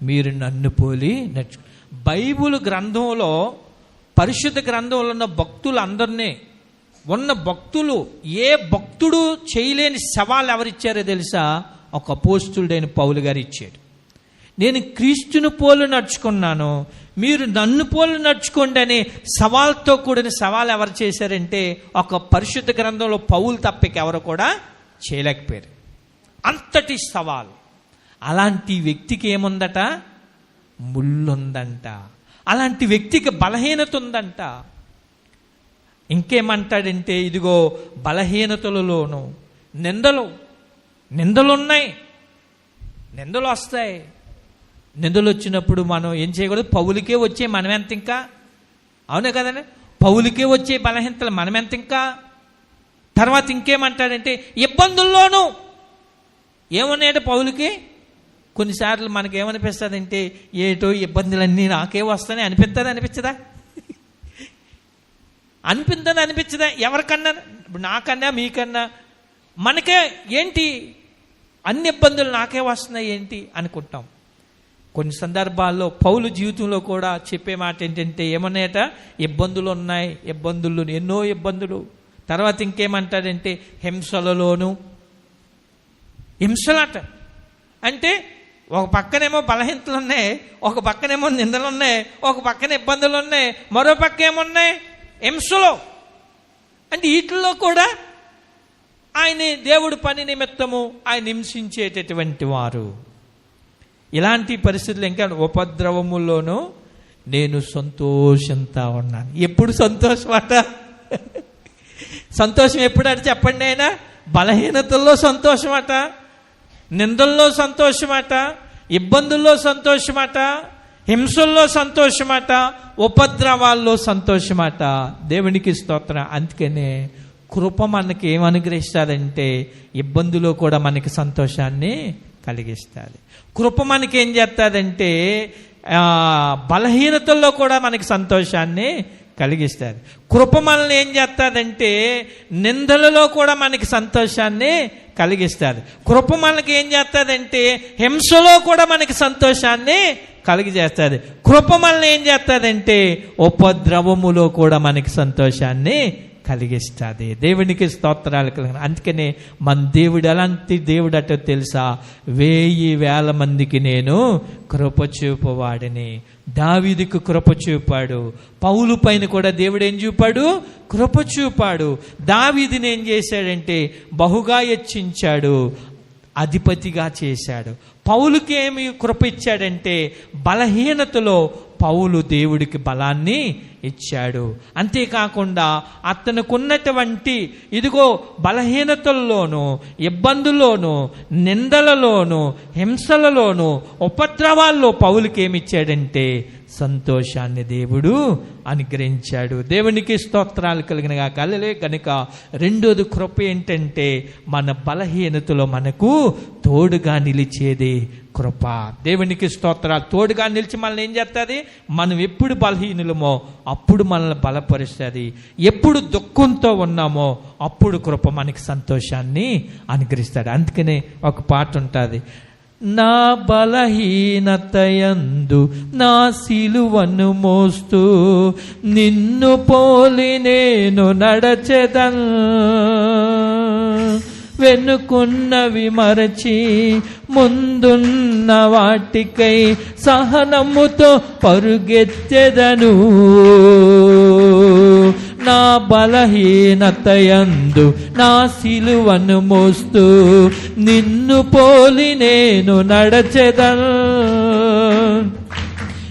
మీరు నన్ను పోలి నడుచు. బైబిల్ గ్రంథంలో, పరిశుద్ధ గ్రంథంలో ఉన్న భక్తులందరినీ, ఉన్న భక్తులు, ఏ భక్తుడు చేయలేని సవాళ్ళు ఎవరిచ్చారో తెలుసా? ఒక అపోస్తులుడైన పౌలు గారు ఇచ్చాడు. నేను క్రీస్తుని పోలి నడుచుకున్నాను, మీరు నన్ను పోలి నడుచుకోండి అనే సవాల్తో కూడిన సవాల్ ఎవరు చేశారంటే ఒక పరిశుద్ధ గ్రంథంలో పౌలు తప్పిక ఎవరు కూడా చేయలేకపోయారు. అంతటి సవాల్. అలాంటి వ్యక్తికి ఏముందట? ముళ్ళుందంట. అలాంటి వ్యక్తికి బలహీనత ఉందంట. ఇంకేమంటాడంటే, ఇదిగో బలహీనతలలోను నిందలున్నాయి, నిందలు వస్తాయి. నిందలు వచ్చినప్పుడు మనం ఏం చేయకూడదు? పౌలుకే వచ్చే మనమెంత ఇంకా? అవునే కదండి, పౌలుకే వచ్చే బలహీనతలు మనమెంత ఇంకా? తర్వాత ఇంకేమంటాడంటే, ఇబ్బందుల్లోనూ ఏమన్నాడు పౌలుకి? కొన్నిసార్లు మనకి ఏమనిపిస్తుందంటే, ఏటో ఇబ్బందులన్నీ నాకే వస్తాయని అనిపించదా? అనిపించదా? ఎవరికన్నా, నాకన్నా మీకన్నా మనకే ఏంటి అన్ని ఇబ్బందులు నాకే వస్తున్నాయి ఏంటి అనుకుంటాం. కొన్ని సందర్భాల్లో పౌలు జీవితంలో కూడా చెప్పే మాట ఏంటంటే, ఏమన్నాయట? ఇబ్బందులు ఉన్నాయి, ఎన్నో ఇబ్బందులు. తర్వాత ఇంకేమంటాడంటే, హింసలలోను హింసలట. అంటే ఒక పక్కనేమో బలహీనతలు ఉన్నాయి, ఒక పక్కనేమో నిందలు ఉన్నాయి, ఒక పక్కన ఇబ్బందులు ఉన్నాయి, మరో పక్క ఏమున్నాయి? హింసలో. అంటే వీటిల్లో కూడా ఆయన దేవుడు పని నిమిత్తము ఆయన హింసించేటటువంటి వారు. ఇలాంటి పరిస్థితులు ఇంకా ఉపద్రవముల్లోనూ నేను సంతోషంతో ఉన్నాను. ఎప్పుడు సంతోషమాట? సంతోషం ఎప్పుడంటే చెప్పండి ఆయన? బలహీనతల్లో సంతోషమట, నిందల్లో సంతోషమట, ఇబ్బందుల్లో సంతోషమట, హింసల్లో సంతోషమట, ఉపద్రవాల్లో సంతోషమట. దేవునికి స్తోత్రం. అందుకనే కృప మనకి ఏమనుగ్రహిస్తాదంటే, ఇబ్బందులో కూడా మనకి సంతోషాన్ని కలిగిస్తుంది. కృప మనకి ఏం చేస్తుందంటే, బలహీనతల్లో కూడా మనకి సంతోషాన్ని కలిగిస్తుంది. కృప మనల్ని ఏం చేస్తుందంటే, నిందలలో కూడా మనకి సంతోషాన్ని కలిగిస్తుంది. కృప మనకి ఏం చేస్తుందంటే, హింసలో కూడా మనకి సంతోషాన్ని కలిగజేస్తుంది. కృప మనల్ని ఏం చేస్తుందంటే, ఉపద్రవములో కూడా మనకి సంతోషాన్ని కలిగిస్తుంది. దేవునికి స్తోత్రాలు కలిగిన. అందుకనే మన దేవుడు ఎలాంటి దేవుడు అటో తెలుసా? 1000 మందికి నేను కృప చూపువాడిని. దావీదుకు కృప చూపాడు, పౌలు పైన కూడా దేవుడు ఏం చూపాడు? కృప చూపాడు. దావీదుని ఏం చేశాడంటే బహుగా హెచ్చించాడు, అధిపతిగా చేశాడు. పౌలుకి ఏమి కృప ఇచ్చాడంటే, బలహీనతలో పౌలు దేవుడికి బలాన్ని ఇచ్చాడు. అంతేకాకుండా అతనుకున్నటువంటి ఇదిగో బలహీనతల్లోనూ, ఇబ్బందుల్లోనూ, నిందలలోనూ, హింసలలోనూ, ఉపద్రవాల్లో పౌలుకి ఏమిచ్చాడంటే సంతోషాన్ని దేవుడు అనుగ్రహించాడు. దేవునికి స్తోత్రాలు కలిగినగా కలలే. కనుక రెండోది కృప ఏంటంటే, మన బలహీనతలో మనకు తోడుగా నిలిచేది కృప. దేవునికి స్తోత్రాలు. తోడుగా నిలిచి మనల్ని ఏం చేస్తుంది? మనం ఎప్పుడు బలహీనులమో అప్పుడు మనల్ని బలపరుస్తుంది. ఎప్పుడు దుఃఖంతో ఉన్నామో అప్పుడు కృప మనకి సంతోషాన్ని అనుగ్రహిస్తాడు. అందుకనే ఒక పాట ఉంటుంది, నా బలహీనతయందు నా సిలువను మోస్తూ నిన్ను పోలి నేను నడచెదన్, వెనుకున్నవి మరచి ముందున్న వాటికై సహనముతో పరుగెత్తెదను. నా బలహీనతయందు నా సిలువను మోస్తూ నిన్ను పోలి నేను నడచెదను,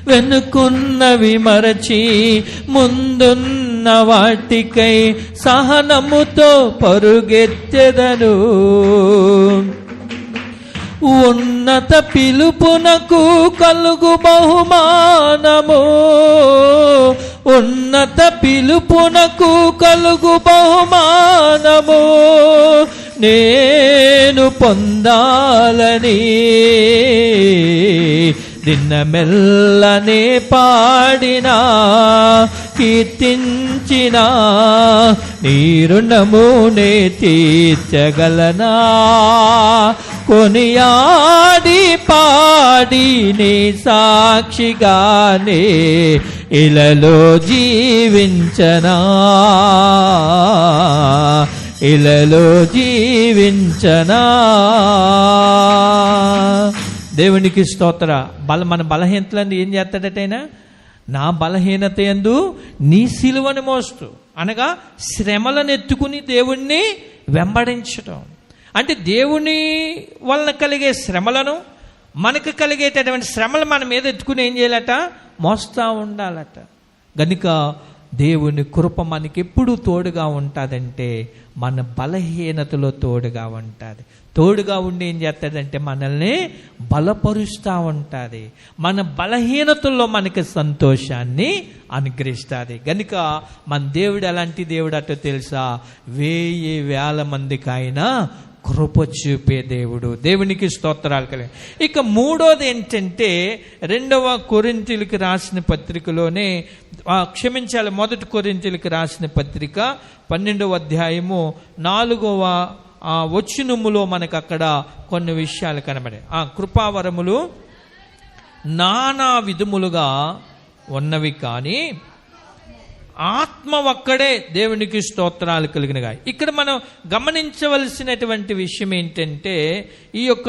వెనుకున్నవి మరచి ముందున్న వాటికై సహనముతో పరుగెత్తెదను. ఉన్నత పిలుపునకు కలుగు బహుమానము, ఉన్నత పిలుపునకు కలుగు బహుమానము నేను పొందాలని దినమెల్లనే పాడినా కీర్తించినా నీ రుణమునే తీర్చగలనా. కొనియాడి పాడి నీ సాక్షిగానే ఇలలో జీవించనా, ఇలలో జీవించనా. దేవునికి స్తోత్ర. మన బలహీనతలన్నీ ఏం చేస్తాడటైనా నా బలహీనత యందు నీ సిలువను మోస్తూ, అనగా శ్రమలను ఎత్తుకుని దేవుణ్ణి వెంబడించటం. అంటే దేవుని వలన కలిగే శ్రమలను, మనకు కలిగేటటువంటి శ్రమలు మన మీద ఎత్తుకుని ఏం చేయాలట? మోస్తూ ఉండాలట. గనుక దేవుని కృప మనకి ఎప్పుడు తోడుగా ఉంటుందంటే మన బలహీనతలో తోడుగా ఉంటుంది. తోడుగా ఉండి ఏం చేస్తాడంటే మనల్ని బలపరుస్తూ ఉంటుంది. మన బలహీనతల్లో మనకి సంతోషాన్ని అనుగ్రహిస్తుంది. గనుక మన దేవుడు ఎలాంటి దేవుడు అటో తెలుసా? 1000 మందికి ఆయన కృప చూపే దేవుడు. దేవునికి స్తోత్రాలు కలిగి. ఇక మూడోది ఏంటంటే 2 కొరింథీయులకు రాసిన పత్రికలోనే, క్షమించాలి, 1 కొరింథీయులకు రాసిన పత్రిక 12వ అధ్యాయము 4వ వచనములో మనకు అక్కడ కొన్ని విషయాలు కనబడే. కృపావరములు నానా విధములుగా ఉన్నవి కానీ ఆత్మ ఒక్కడే. దేవునికి స్తోత్రాలు కలిగినగా. ఇక్కడ మనం గమనించవలసినటువంటి విషయం ఏంటంటే ఈ యొక్క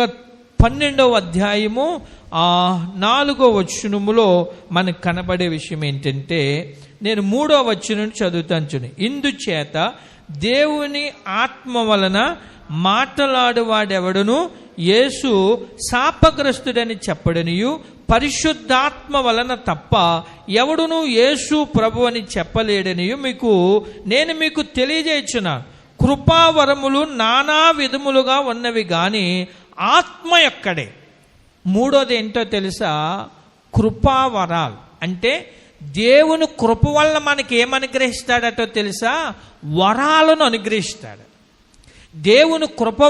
12వ అధ్యాయము 4వ వచనములో మనకు కనబడే విషయం ఏంటంటే, నేను 3వ వచనం చదువుతాను చూడండి. ఇందుచేత దేవుని ఆత్మ వలన మాట్లాడువాడెవడును యేసు శాపగ్రస్తుడని చెప్పడనియు, పరిశుద్ధాత్మ వలన తప్ప ఎవడును యేసు ప్రభు అని చెప్పలేడనియు నేను మీకు తెలియజేయుచున్నాను. కృపావరములు నానా విధములుగా ఉన్నవి గాని ఆత్మ ఒక్కడే. మూడోది ఏంటో తెలుసా? కృపావరాలు. అంటే దేవుని కృప వల్ల మనకి ఏమనుగ్రహిస్తాడటో తెలుసా? వరాలను అనుగ్రహిస్తాడు. దేవుని కృప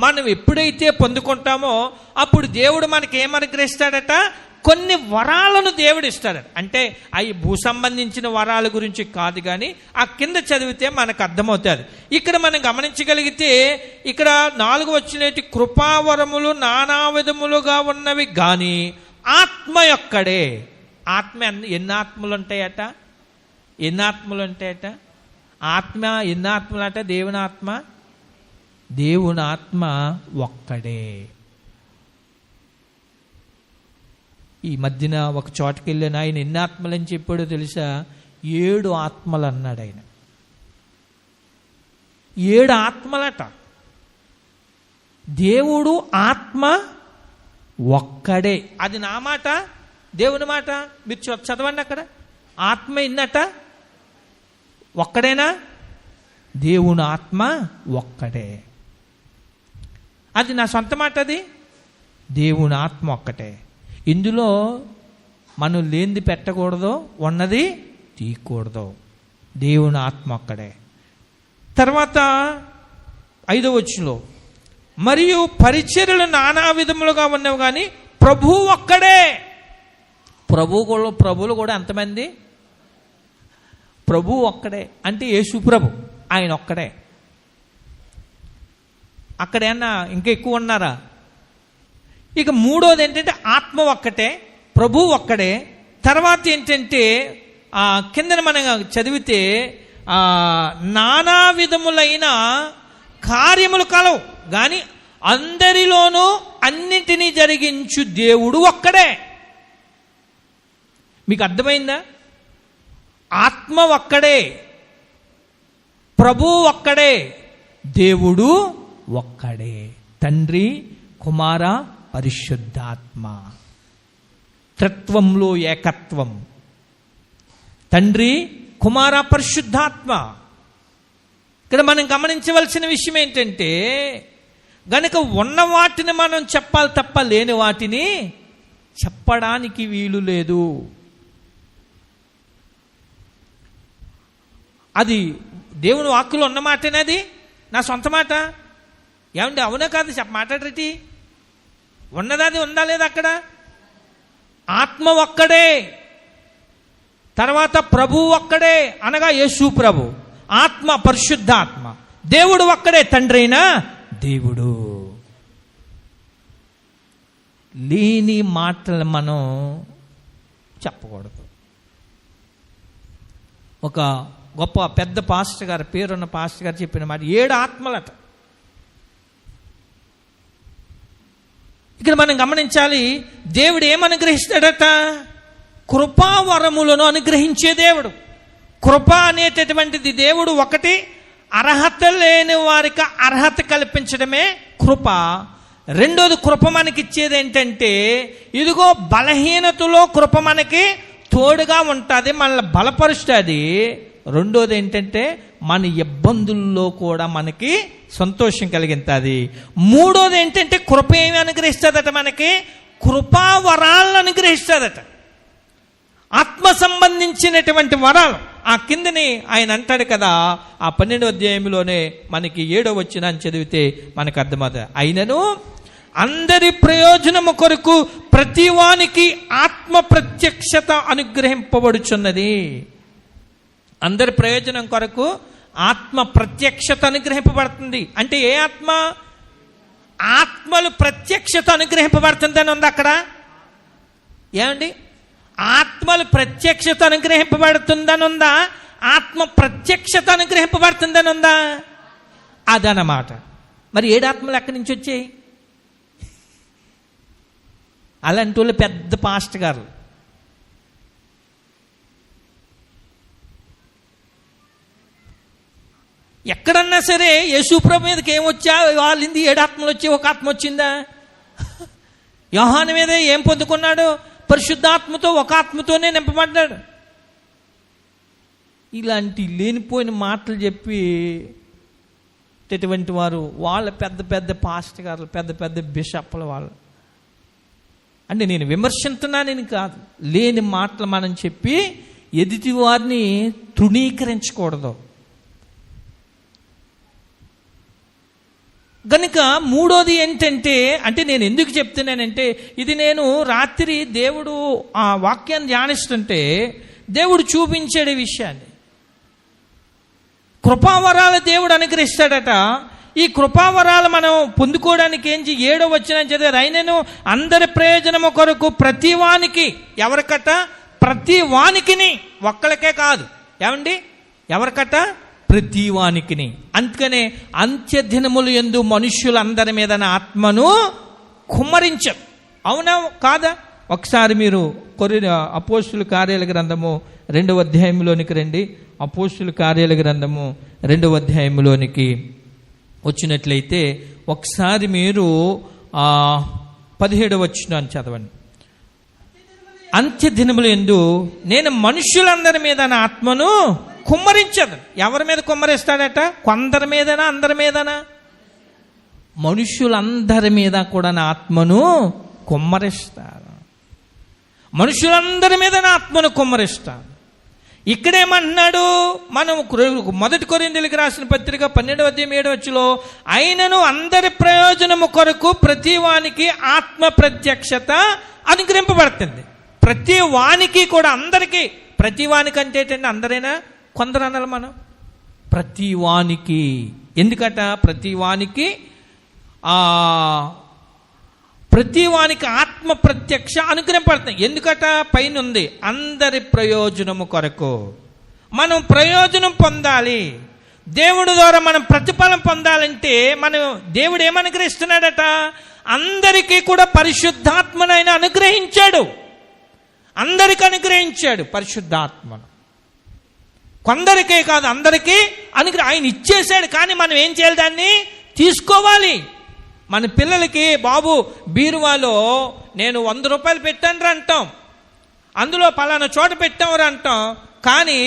మనం ఎప్పుడైతే పొందుకుంటామో అప్పుడు దేవుడు మనకి ఏమనుగ్రహిస్తాడట? కొన్ని వరాలను దేవుడు ఇస్తాడట. అంటే అవి భూ సంబంధించిన వరాల గురించి కాదు, కానీ ఆ కింద చదివితే మనకు అర్థమవుతుంది. ఇక్కడ మనం గమనించగలిగితే ఇక్కడ 4 వచ్చినట్టు కృపావరములు నానా విధములుగా ఉన్నవి కానీ ఆత్మ ఒక్కడే. ఆత్మ ఎన్ని ఆత్మలు ఉంటాయట? ఎన్ని ఆత్మలు ఉంటాయట? ఆత్మ ఎన్ని ఆత్మలు అట? దేవుని ఆత్మ, దేవుని ఆత్మ ఒక్కడే. ఈ మధ్యన ఒక చోటకి వెళ్ళాను. ఆయన ఎన్ని ఆత్మలని చెప్పాడో తెలుసా? 7 ఆత్మలు అన్నాడు ఆయన. 7 ఆత్మలట. దేవుడు ఆత్మ ఒక్కడే. అది నా మాట, దేవుని మాట. మీరు చదవండి అక్కడ. ఆత్మ ఇన్నట ఒక్కడేనా? దేవుని ఆత్మ ఒక్కడే. అది నా సొంత మాట. అది దేవుని ఆత్మ ఒక్కటే. ఇందులో మనం లేనిది పెట్టకూడదు, ఉన్నది తీయకూడదు. దేవుని ఆత్మ ఒక్కడే. తర్వాత 5వ వచనంలో, మరియు పరిచర్యలు నానా విధములుగా ఉన్నవి కానీ ప్రభువు ఒక్కడే. ప్రభువులు కూడా ఎంతమంది? ప్రభువు ఒక్కడే. అంటే యేసు ప్రభు, ఆయన ఒక్కడే. అక్కడేనా ఇంకా ఎక్కువ ఉన్నారా? ఇక మూడోది ఏంటంటే ఆత్మ ఒక్కటే, ప్రభువు ఒక్కడే. తర్వాత ఏంటంటే కిందన మనం చదివితే నానా విధములైన కార్యములు కలవు కానీ అందరిలోనూ అన్నిటినీ జరిగించు దేవుడు ఒక్కడే. మీకు అర్థమైందా? ఆత్మ ఒక్కడే, ప్రభువు ఒక్కడే, దేవుడు ఒక్కడే. తండ్రి, కుమార, పరిశుద్ధాత్మ. త్రిత్వంలో ఏకత్వం. తండ్రి, కుమార, పరిశుద్ధాత్మ. ఇక్కడ మనం గమనించవలసిన విషయం ఏంటంటే గనుక ఉన్న వాటిని మనం చెప్పాలి తప్ప లేని వాటిని చెప్పడానికి వీలు లేదు. అది దేవుని వాక్కులో ఉన్న మాటేనది, నా సొంత మాట. ఏమండి అవునా కాదు మాట్లాడరేటి? ఉన్నదాది ఉందా లేదా? అక్కడ ఆత్మ ఒక్కడే, తర్వాత ప్రభువు ఒక్కడే అనగా యేసు ప్రభు, ఆత్మ పరిశుద్ధాత్మ, దేవుడు ఒక్కడే, తండ్రి అయినా దేవుడు. లేని మాటలు మనం చెప్పకూడదు. ఒక గొప్ప పెద్ద పాస్టర్ గారు, పేరున్న పాస్టర్ గారు చెప్పిన మాట 7 ఆత్మలట. ఇక్కడ మనం గమనించాలి, దేవుడు ఏమనుగ్రహిస్తాడట? కృపావరములను అనుగ్రహించే దేవుడు. కృప అనేటటువంటిది దేవుడు ఒకటి అర్హత లేని వారికి అర్హత కల్పించడమే కృప. రెండోది కృప మనకిచ్చేది ఏంటంటే, ఇదిగో బలహీనతలో కృప మనకి తోడుగా ఉంటుంది, మనల్ని బలపరుస్తుంది. రెండోది ఏంటంటే, మన ఇబ్బందుల్లో కూడా మనకి సంతోషం కలిగిస్తుంది. మూడోది ఏంటంటే, కృప ఏమి అనుగ్రహిస్తుందట, మనకి కృపావరాలను అనుగ్రహిస్తుందట. ఆత్మ సంబంధించినటువంటి వరాలు. ఆ కిందని ఆయన అంటాడు కదా, ఆ 12వ అధ్యాయంలోనే మనకి 7వ వచనం చదివితే మనకు అర్థమవుతుంది. అయినను అందరి ప్రయోజనము కొరకు ప్రతివానికి ఆత్మ ప్రత్యక్షత అనుగ్రహింపబడుచున్నది. అందరి ప్రయోజనం కొరకు ఆత్మ ప్రత్యక్షత అనుగ్రహింపబడుతుంది. అంటే ఏ ఆత్మ? ఆత్మలు ప్రత్యక్షత అనుగ్రహింపబడుతుందని ఉంది అక్కడ. ఏమండి? ఆత్మలు ప్రత్యక్షత అనుగ్రహింపబడుతుందని ఉందా? ఆత్మ ప్రత్యక్షత అనుగ్రహింపబడుతుందని ఉందా? అదనమాట. మరి 7 ఆత్మలు ఎక్కడి నుంచి వచ్చాయి? అలాంటి వాళ్ళు పెద్ద పాస్టర్ గారు. ఎక్కడన్నా సరే యేసుప్రభు మీదకి ఏమొచ్చా? వాళ్ళింది 7 ఆత్మలు వచ్చి ఒక ఆత్మ వచ్చిందా? యోహాను మీద ఏం పొందుకున్నాడు? పరిశుద్ధాత్మతో, ఒక ఆత్మతోనే నింపబడ్డాడు. ఇలాంటి లేనిపోయిన మాటలు చెప్పి ఇటువంటి వారు వాళ్ళ పెద్ద పెద్ద పాస్టర్ గారు, పెద్ద పెద్ద బిషప్ల వాళ్ళు. అంటే నేను విమర్శిస్తున్నానని కాదు, లేని మాటలు మనం చెప్పి ఎదుటి వారిని తృణీకరించకూడదు. కనుక మూడోది ఏంటంటే, అంటే నేను ఎందుకు చెప్తున్నానంటే, ఇది నేను రాత్రి దేవుడు ఆ వాక్యాన్ని ధ్యానిస్తుంటే దేవుడు చూపించాడు ఈ విషయాన్ని. కృపావరాలు దేవుడు అనుగ్రహిస్తాడట. ఈ కృపావరాలు మనం పొందుకోవడానికి ఏంటి? 7వ వచనం చదివారు. అయినను అందరి ప్రయోజనము కొరకు ప్రతివానికి, ఎవరికట? ప్రతివానికిని, ఒక్కళ్ళకే కాదు. ఏమండి? ఎవరికట? ప్రతివానికిని. అందుకనే అంత్య దినములు యందు మనుష్యులందరి మీద ఆత్మను కుమ్మరించరు. అవునా కాదా? ఒకసారి మీరు అపోస్తుల కార్యాల గ్రంథము 2వ అధ్యాయంలోనికి రండి. అపోస్తుల కార్యాల గ్రంథము 2వ అధ్యాయంలోనికి వచ్చినట్లయితే ఒకసారి మీరు 17వ వచనాన్ని చదవండి. అంత్య దినములు యందు నేను మనుష్యులందరి మీద నా ఆత్మను కుమ్మరించదు. ఎవరి మీద కుమ్మరిస్తాడట? కొందరి మీదనా, అందరి మీదనా? మనుష్యులందరి మీద కూడా నా ఆత్మను కుమ్మరిస్తాడు. మనుషులందరి మీద నా ఆత్మను కుమ్మరిస్తాడు. ఇక్కడేమంటున్నాడు? మనం 1 కొరింథీయులకు రాసిన పత్రిక 12వ అధ్యాయం 7వ వచనంలో అయినను అందరి ప్రయోజనము కొరకు ప్రతివానికి ఆత్మ ప్రత్యక్షత అనుగ్రహింపబడుతుంది. ప్రతి వానికి కూడా, అందరికీ. ప్రతి వానికి అంటే ఏంటంటే అందరైనా, కొందరు అనాలి మనం. ప్రతి వానికి. ఎందుకట? ప్రతి వానికి ఆత్మ ప్రత్యక్ష అనుగ్రహింపబడుతుంది. ఎందుకట? పైన ఉంది, అందరి ప్రయోజనము కొరకు. మనం ప్రయోజనం పొందాలి, దేవుడి ద్వారా మనం ప్రతిఫలం పొందాలంటే మనం దేవుడు ఏమనుగ్రహిస్తున్నాడట? అందరికీ కూడా పరిశుద్ధాత్మను ఆయన అనుగ్రహించాడు. అందరికి అనుగ్రహించాడు పరిశుద్ధాత్మను. కొందరికే కాదు, అందరికీ ఆయన ఇచ్చేశాడు. కానీ మనం ఏం చేయాలి? దాన్ని తీసుకోవాలి. మన పిల్లలకి, బాబు బీరువాలో నేను 100 రూపాయలు పెట్టాను అంటాం, అందులో పలానా చోట పెట్టామరా అంటాం. కానీ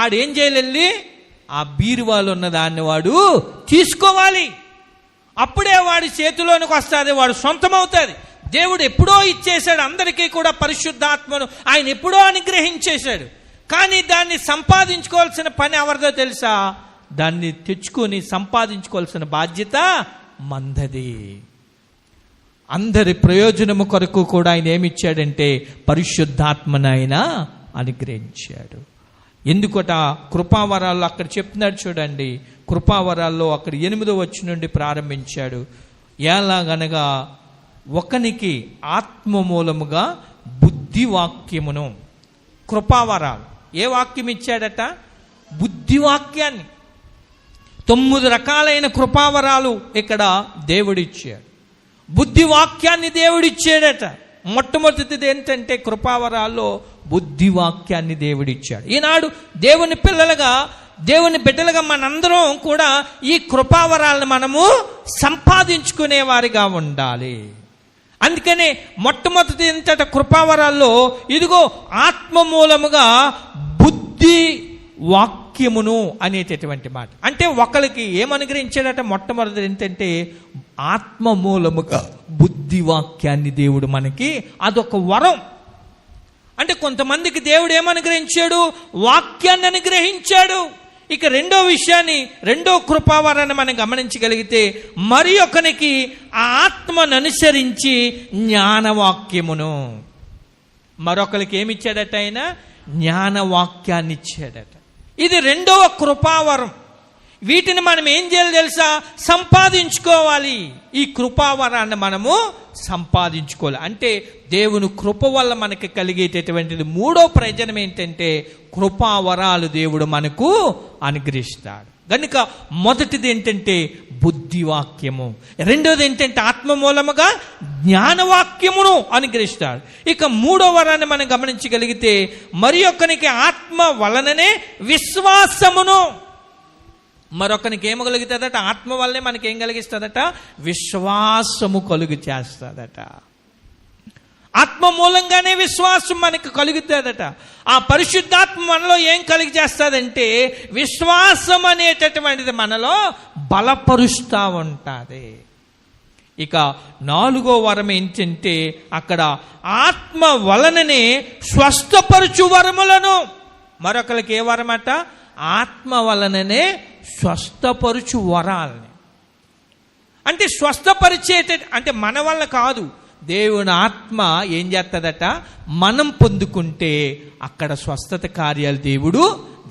ఆడేం చేయాలి? ఆ బీరువాలో ఉన్న దాన్ని వాడు తీసుకోవాలి. అప్పుడే వాడి చేతిలోనికి వస్తుంది, వాడు సొంతమవుతుంది. దేవుడు ఎప్పుడో ఇచ్చేశాడు అందరికీ కూడా పరిశుద్ధాత్మను, ఆయన ఎప్పుడో అనుగ్రహించేశాడు. కానీ దాన్ని సంపాదించుకోవాల్సిన పని ఎవరిదో తెలుసా? దాన్ని తెచ్చుకొని సంపాదించుకోవాల్సిన బాధ్యత మందది. అందరి ప్రయోజనము కొరకు కూడా ఆయన ఏమిచ్చాడంటే పరిశుద్ధాత్మను ఆయన అనుగ్రహించాడు. ఎందుకట? కృపావరాల్లో అక్కడ చెప్తున్నాడు చూడండి. కృపావరాల్లో అక్కడ 8వ వచనం నుండి ప్రారంభించాడు. ఎలాగనగా ఒకనికి ఆత్మ మూలముగా బుద్ధివాక్యమును. కృపావరాలు ఏ వాక్యం ఇచ్చాడట? బుద్ధివాక్యాన్ని. 9 రకాలైన కృపావరాలు ఇక్కడ దేవుడిచ్చాడు. బుద్ధివాక్యాన్ని దేవుడిచ్చాడట. మొట్టమొదటిది ఏంటంటే కృపావరాల్లో బుద్ధివాక్యాన్ని దేవుడిచ్చాడు. ఈనాడు దేవుని పిల్లలుగా, దేవుని బిడ్డలుగా మనందరం కూడా ఈ కృపావరాలను మనము సంపాదించుకునే వారిగా ఉండాలి. అందుకనే మొట్టమొదటి ఇంతట కృపావరాల్లో ఇదిగో ఆత్మ మూలముగా బుద్ధి వాక్యమును అనేటటువంటి మాట. అంటే ఒకరికి ఏమనుగ్రహించాడట? మొట్టమొదటి ఏంటంటే ఆత్మ మూలముగా బుద్ధి వాక్యాన్ని దేవుడు మనకి, అదొక వరం. అంటే కొంతమందికి దేవుడు ఏమనుగ్రహించాడు? వాక్యాన్ని అనుగ్రహించాడు. ఇక రెండో విషయాన్ని, రెండో కృపావరాన్ని మనం గమనించగలిగితే, మరి ఒకనికి ఆ ఆత్మను అనుసరించి జ్ఞానవాక్యమును. మరొకరికి ఏమిచ్చాడట? ఆయన జ్ఞానవాక్యాన్ని ఇచ్చాడట. ఇది రెండవ కృపావరం. వీటిని మనం ఏం చేయాలి తెలుసా? సంపాదించుకోవాలి. ఈ కృపావరాన్ని మనము సంపాదించుకోవాలి. అంటే దేవుని కృప వల్ల మనకి కలిగేటటువంటిది మూడో ప్రయోజనం ఏంటంటే, కృపావరాలు దేవుడు మనకు అనుగ్రహిస్తాడు. కనుక మొదటిది ఏంటంటే బుద్ధివాక్యము, రెండోది ఏంటంటే ఆత్మ మూలముగా జ్ఞానవాక్యమును అనుగ్రహిస్తాడు. ఇక మూడో వరాన్ని మనం గమనించగలిగితే, మరి ఒకనికి ఆత్మ వలననే విశ్వాసమును. మరొకనికి ఏమి కలుగుతుందట? ఆత్మ వల్లనే మనకి ఏం కలిగిస్తుందట? విశ్వాసము కలుగు చేస్తుందట. ఆత్మ మూలంగానే విశ్వాసం మనకు కలుగుతుందట. ఆ పరిశుద్ధాత్మ మనలో ఏం కలిగి చేస్తుందంటే, విశ్వాసం అనేటటువంటిది మనలో బలపరుస్తూ ఉంటుంది. ఇక నాలుగో వరం ఏంటంటే, అక్కడ ఆత్మ వలననే స్వస్థపరచు వరములను. మరొకరికి ఏ వరమట? ఆత్మ వలననే స్వస్థపరచు వరాలని. అంటే స్వస్థపరిచేట, అంటే మన వల్ల కాదు, దేవుని ఆత్మ ఏం చేస్తుందట? మనం పొందుకుంటే అక్కడ స్వస్థత కార్యాలు దేవుడు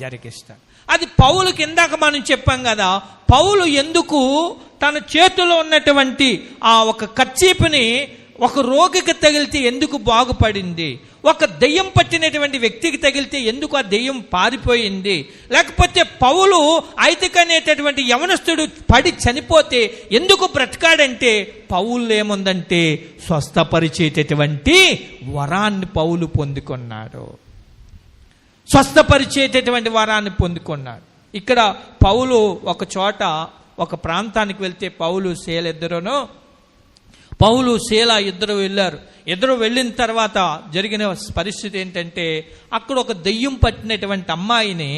జరిగిస్తాడు. అది పౌలుకి ఇందాక మనం చెప్పాం కదా, పౌలు ఎందుకు తన చేతిలో ఉన్నటువంటి ఆ ఒక కర్చీపుని ఒక రోగికి తగిలితే ఎందుకు బాగుపడింది, ఒక దెయ్యం పట్టినటువంటి వ్యక్తికి తగిలితే ఎందుకు ఆ దెయ్యం పారిపోయింది, లేకపోతే పౌలు ఐతిక అనేటటువంటి యవనస్తుడు పడి చనిపోతే ఎందుకు బ్రతకాడంటే, పౌలు ఏముందంటే స్వస్థపరిచేటటువంటి వరాన్ని పౌలు పొందుకున్నాడు. స్వస్థపరిచేటటువంటి వరాన్ని పొందుకున్నాడు. ఇక్కడ పౌలు ఒక చోట ఒక ప్రాంతానికి వెళ్తే పౌలు శీల ఇద్దరు వెళ్ళారు. ఇద్దరు వెళ్ళిన తర్వాత జరిగిన పరిస్థితి ఏంటంటే, అక్కడ ఒక దెయ్యం పట్టినటువంటి అమ్మాయిని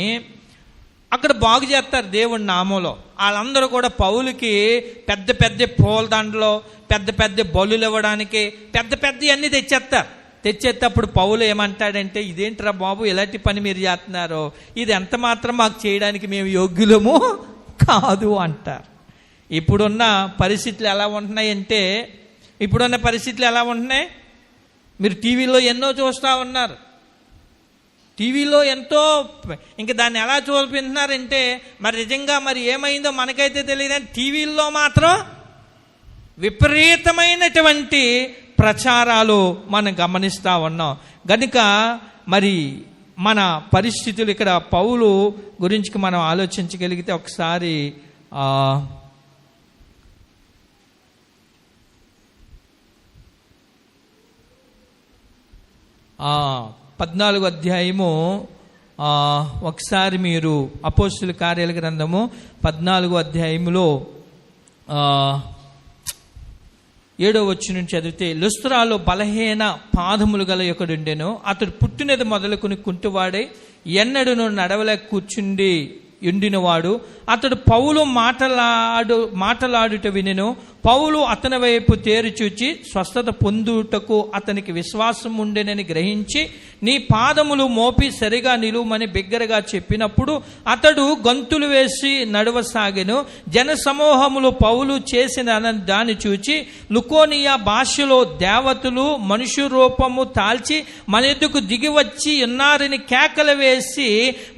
అక్కడ బాగు చేస్తారు దేవుని నామంలో. వాళ్ళందరూ కూడా పౌలుకి పెద్ద పెద్ద పూలదండలో, పెద్ద పెద్ద బలులు ఇవ్వడానికి పెద్ద పెద్ద అన్నీ తెచ్చేటప్పుడు పౌలు ఏమంటాడంటే, ఇదేంట్రా బాబు ఇలాంటి పని మీరు చేస్తున్నారు, ఇది ఎంత మాత్రం మాకు చేయడానికి మేము యోగ్యులము కాదు అంటారు. ఇప్పుడున్న పరిస్థితులు ఎలా ఉంటున్నాయంటే, మీరు టీవీలో ఎన్నో చూస్తూ ఉన్నారు. టీవీలో ఎంతో, ఇంక దాన్ని ఎలా చూపింటున్నారంటే, మరి నిజంగా మరి ఏమైందో మనకైతే తెలియదు, టీవీల్లో మాత్రం విపరీతమైనటువంటి ప్రచారాలు మనం గమనిస్తూ ఉన్నాం. కనుక మరి మన పరిస్థితులు ఇక్కడ పౌలు గురించి మనం ఆలోచించగలిగితే ఒకసారి 14వ అధ్యాయము ఒకసారి మీరు అపోస్తుల కార్యాల గ్రంథము 14వ అధ్యాయములో 7వ వచనం చదివితే, లుస్త్రాలో బలహీన పాదములు గల ఒకడుండెను. అతడు పుట్టినది మొదలుకుని కుంటివాడై ఎన్నడూను నడవలేక కూర్చుండి ఉండినవాడు. అతడు పౌలు మాటలాడుట వినెను. పౌలు అతని వైపు తేరి చూచి స్వస్థత పొందుటకు అతనికి విశ్వాసం ఉండెనని గ్రహించి, నీ పాదములు మోపి సరిగా నిలువమని బిగ్గరగా చెప్పినప్పుడు అతడు గంతులు వేసి నడవసాగెను. జన సమూహములు పౌలు చేసిన దాన్ని చూచి లుకోనియా భాషలో దేవతలు మనుష్య రూపము తాల్చి మన ఎద్దుకు దిగి వచ్చి ఉన్నారని కేకలు వేసి,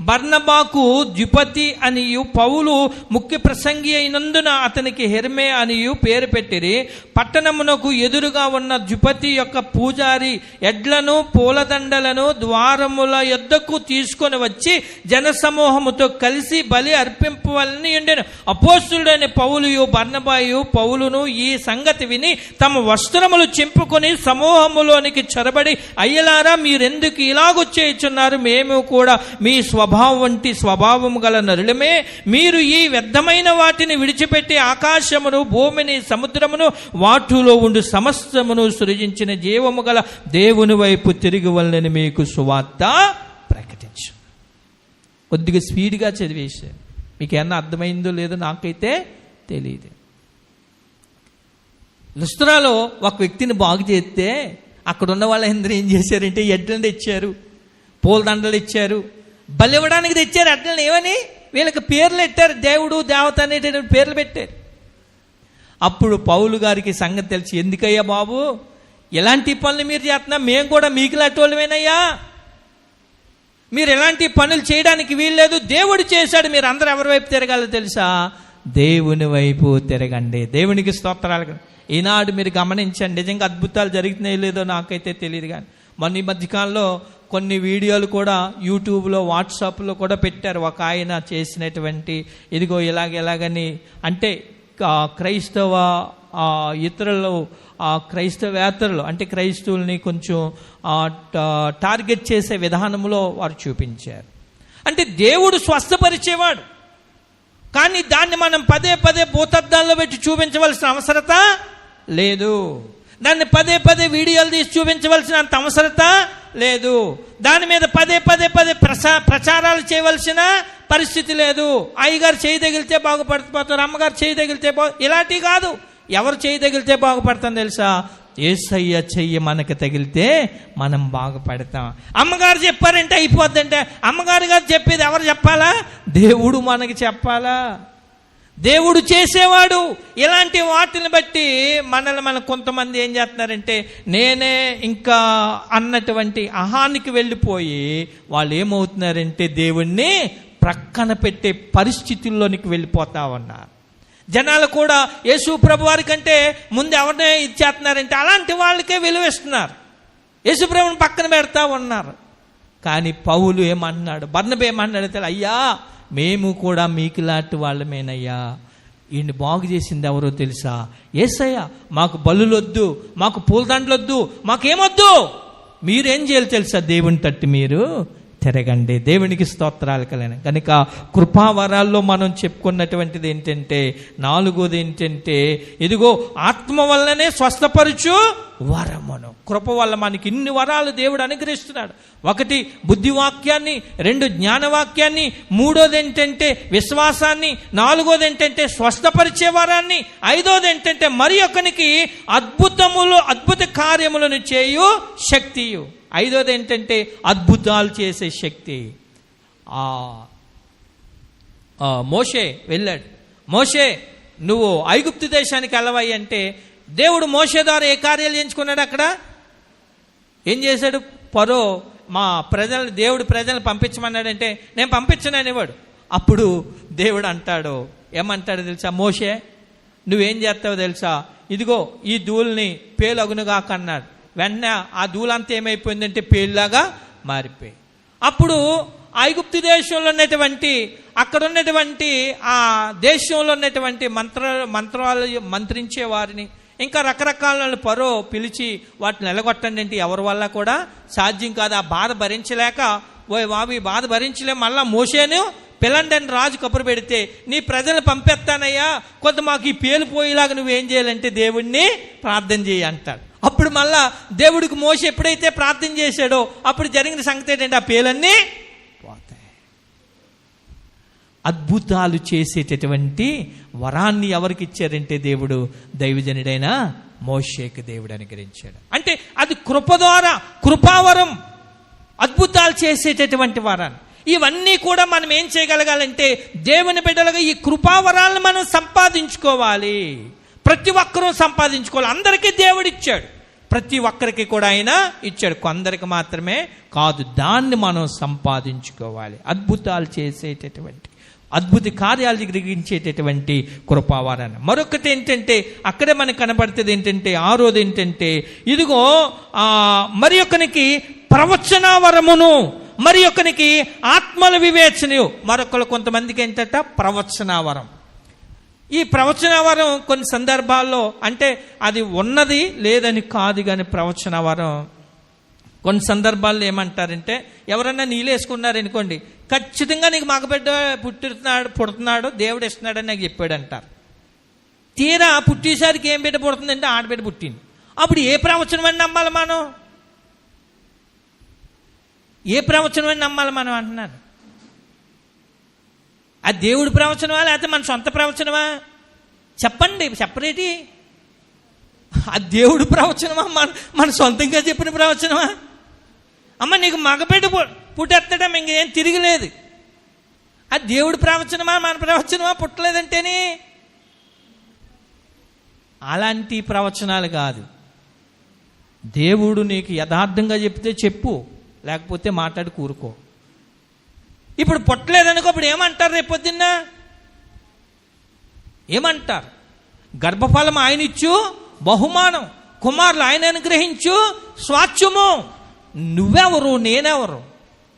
బర్నబాకు ద్విపతి అనియు, పౌలు ముఖ్య ప్రసంగి అయినందున అతనికి హెర్మే అనియు పేరు పేరు పెట్టిరి. పట్టణమునకు ఎదురుగా ఉన్న ద్విపతి యొక్క పూజారి ఎడ్లను పూలదండలను ద్వారముల యొద్దకు తీసుకొని వచ్చి జనసమూహముతో కలిసి బలి అర్పింపవలని ఉండెను. అపోస్తలుడైన పౌలు బర్నబాయు పౌలును ఈ సంగతి విని తమ వస్త్రములు చింపుకొని సమూహములోనికి చొరబడి, అయ్యలారా, మీరెందుకు ఇలాగూ చేయుచున్నారు? మేము కూడా మీ స్వభావం వంటి స్వభావము గల నరులమే. మీరు ఈ వ్యర్థమైన వాటిని విడిచిపెట్టి ఆకాశమును, భూమిని, సముద్రమును, వాటిలో ఉండు సమస్తమును సృజించిన జీవము గల దేవుని వైపు తిరిగి వల్లని మీకు సువార్త ప్రకటించు. కొద్దిగా స్పీడ్గా చదివేశాను. మీకు ఏమన్నా అర్థమైందో లేదో నాకైతే తెలియదు. లుస్త్రాలో ఒక వ్యక్తిని బాగు చేస్తే అక్కడ ఉన్న వాళ్ళందరూ ఏం చేశారంటే ఎడ్లను తెచ్చారు, పూలదండలు ఇచ్చారు, బలి ఇవ్వడానికి తెచ్చారు. ఎడ్లను ఏమని వీళ్ళకి పేర్లు పెట్టారు, దేవుడు దేవత అనేటటువంటి పేర్లు పెట్టారు. అప్పుడు పౌలు గారికి సంగతి తెలిసి, ఎందుకయ్యా బాబు ఎలాంటి పనులు మీరు చేస్తున్నా? మేము కూడా మీకు లాంటి వాళ్ళమేనయ్యా, మీరు ఎలాంటి పనులు చేయడానికి వీల్లేదు. దేవుడు చేశాడు, మీరు అందరూ ఎవరి వైపు తిరగాలో తెలుసా? దేవుని వైపు తిరగండి. దేవునికి స్తోత్రాలు. ఈనాడు మీరు గమనించండి, నిజంగా అద్భుతాలు జరుగుతున్నాయో లేదో నాకైతే తెలియదు. కానీ మొన్న ఈ మధ్యకాలంలో కొన్ని వీడియోలు కూడా యూట్యూబ్లో, వాట్సాప్లో కూడా పెట్టారు. ఒక ఆయన చేసినటువంటి, ఇదిగో ఎలాగని అంటే క్రైస్తవ ఇతరులు, క్రైస్తవేతరులు అంటే క్రైస్తవుల్ని కొంచెం టార్గెట్ చేసే విధానంలో వారు చూపించారు. అంటే దేవుడు స్వస్థపరిచేవాడు, కానీ దాన్ని మనం పదే పదే భూతద్దాల్లో పెట్టి చూపించవలసిన అవసరత లేదు. దాన్ని పదే పదే వీడియోలు తీసి చూపించవలసిన అంత అవసరత లేదు. దాని మీద పదే ప్రచారాలు చేయవలసిన పరిస్థితి లేదు. అయ్యగారు చేయి తగిలితే బాగుపడిపోతారు, అమ్మగారు చేయి తగిలితే ఇలాంటివి కాదు. ఎవరు చేయి తగిలితే బాగుపడతాం తెలుసా? యేసయ్య చెయ్యి మనకి తగిలితే మనం బాగుపడతాం. అమ్మగారు చెప్పారంటే అయిపోద్దంటే, అమ్మగారు గారు చెప్పేది ఎవరు చెప్పాలా? దేవుడు మనకి చెప్పాలా? దేవుడు చేసేవాడు. ఇలాంటి వాటిని బట్టి మన కొంతమంది ఏం చేస్తున్నారంటే, నేనే ఇంకా అన్నటువంటి అహానికి వెళ్ళిపోయి వాళ్ళు ఏమవుతున్నారంటే దేవుణ్ణి ప్రక్కన పెట్టే పరిస్థితుల్లోనికి వెళ్ళిపోతా ఉన్నారు. జనాలు కూడా యేసు ప్రభు వారి కంటే ముందు ఎవరినే ఇచ్చేస్తున్నారంటే అలాంటి వాళ్ళకే విలువిస్తున్నారు, యేసు ప్రభుని పక్కన పెడతా ఉన్నారు. కానీ పౌలు ఏమంటున్నాడు, బర్నబా ఏమంటున్నాడు? అయ్యా, మేము కూడా మీకులాంటి వాళ్ళమేనయ్యా. ఈయన్ని బాగు చేసింది ఎవరో తెలుసా? యేసయ్య. మాకు బలులొద్దు, మాకు పూలదండలొద్దు, మాకేమొద్దు. మీరేం చేయాలి తెలుసా? దేవుని తట్టు మీరు తిరగండి. దేవునికి స్తోత్రాలు కలన. కనుక కృపావరాల్లో మనం చెప్పుకున్నటువంటిది ఏంటంటే, 4వది ఏంటంటే, ఇదిగో ఆత్మ వల్లనే స్వస్థపరచు వరమును. కృప వల్ల మనకి ఇన్ని వరాలు దేవుడు అనుగ్రహిస్తున్నాడు. 1 బుద్ధివాక్యాన్ని, 2 జ్ఞానవాక్యాన్ని, 3వది ఏంటంటే విశ్వాసాన్ని, 4వది ఏంటంటే స్వస్థపరిచే వరాన్ని, 5వది ఏంటంటే మరి ఒకనికి అద్భుత కార్యములను చేయు శక్తియు. 5వది ఏంటంటే అద్భుతాలు చేసే శక్తి. మోషే వెళ్ళాడు. మోషే, నువ్వు ఐగుప్తు దేశానికి వెళ్ళవయ్యి అంటే దేవుడు మోషే ద్వారా ఏ కార్యాలు చేయించుకున్నాడు? అక్కడ ఏం చేశాడు? ఫరో దేవుడు ప్రజలను పంపించమన్నాడంటే నేను పంపించననేవాడు. అప్పుడు దేవుడు అంటాడు, ఏమంటాడు తెలుసా? మోషే, నువ్వేం చేస్తావో తెలుసా? ఇదిగో ఈ ధూళిని పేలగునుగాక అన్నాడు. వెంటనే ఆ ధూళంతా ఏమైపోయిందంటే పేలులాగా మారిపోయి. అప్పుడు ఐగుప్తు దేశంలో ఉన్నటువంటి, అక్కడ ఉన్నటువంటి ఆ దేశంలో ఉన్నటువంటి మంత్రాలు మంత్రించే వారిని, ఇంకా రకరకాల ఫరో పిలిచి వాటిని ఎలగొట్టండి అంటే ఎవరి వల్ల కూడా సాధ్యం కాదు. ఆ బాధ భరించలేక, ఓ బాబు ఈ బాధ భరించలే, మళ్ళా మోషేను పిల్లండి అని రాజు కబురు పెడితే, నీ ప్రజలు పంపేస్తానయ్యా, కొంత మాకు ఈ పేలిపోయేలాగా నువ్వేం చేయాలంటే దేవుణ్ణి ప్రార్థన చేయి అంటాడు. అప్పుడు మళ్ళా దేవుడికి మోషే ఎప్పుడైతే ప్రార్థన చేశాడో అప్పుడు జరిగిన సంగతి ఏంటంటే ఆ పేలన్నీ పోతాయి. అద్భుతాలు చేసేటటువంటి వరాన్ని ఎవరికి ఇచ్చారంటే దేవుడు దైవజనుడైన మోషేకి దేవుడు అనుగ్రహించాడు. అంటే అది కృప ద్వారా, కృపావరం, అద్భుతాలు చేసేటటువంటి వరాన్ని. ఇవన్నీ కూడా మనం ఏం చేయగలగాలంటే దేవుని బిడ్డలుగా ఈ కృపావరాలను మనం సంపాదించుకోవాలి. ప్రతి ఒక్కరూ సంపాదించుకోవాలి. అందరికీ దేవుడు ఇచ్చాడు, ప్రతి ఒక్కరికి కూడా ఆయన ఇచ్చాడు, కొందరికి మాత్రమే కాదు. దాన్ని మనం సంపాదించుకోవాలి. అద్భుతాలు చేసేటటువంటి అద్భుత కార్యాలు జరిగించేటటువంటి కృపావరాన్ని. మరొకటి ఏంటంటే అక్కడే మనకు కనబడుతుంది ఏంటంటే 6వది ఏంటంటే ఇదిగో మరి ఒకనికి ప్రవచన వరమును, మరి ఒకనికి ఆత్మల వివేచనయు. మరొకరు కొంతమందికి ఏంటంట ప్రవచన వరం. ఈ ప్రవచన వరం కొన్ని సందర్భాల్లో అంటే అది ఉన్నది లేదని కాదు, కానీ ప్రవచన వరం కొన్ని సందర్భాల్లో ఏమంటారంటే ఎవరన్నా నీళ్ళేసుకున్నారనుకోండి, ఖచ్చితంగా నీకు మగబిడ్డ పుడుతున్నాడు దేవుడు ఇస్తున్నాడని నాకు చెప్పాడు అంటారు. తీరా పుట్టేసరికి ఏం బిడ్డ పుడుతుందంటే ఆడబిడ్డ పుట్టింది. అప్పుడు ఏ ప్రవచనం అని నమ్మాలి మనం? ఏ ప్రవచనం అని నమ్మాలి మనం అంటున్నాను. ఆ దేవుడి ప్రవచనమా లేకపోతే మన సొంత ప్రవచనమా? చెప్పండి, చెప్పరేటి? ఆ దేవుడి ప్రవచనమా మన సొంతంగా చెప్పిన ప్రవచనమా? అమ్మ నీకు మగబిడ్డ పుట్టేస్తాడా ఇంకేం తిరిగిలేదు. ఆ దేవుడి ప్రవచనమా మన ప్రవచనమా? పుట్టలేదంటేనే అలాంటి ప్రవచనాలు కాదు. దేవుడు నీకు యథార్థంగా చెప్తే చెప్పు, లేకపోతే మాట్లాడి కూరుకో. ఇప్పుడు పుట్టలేదనుకో, అప్పుడు ఏమంటారు? రేపొద్దున్న ఏమంటారు? గర్భఫలం ఆయన ఇచ్చు బహుమానం, కుమారులు ఆయన అనుగ్రహించు స్వాచ్ఛము. నువ్వెవరు, నేనెవరు?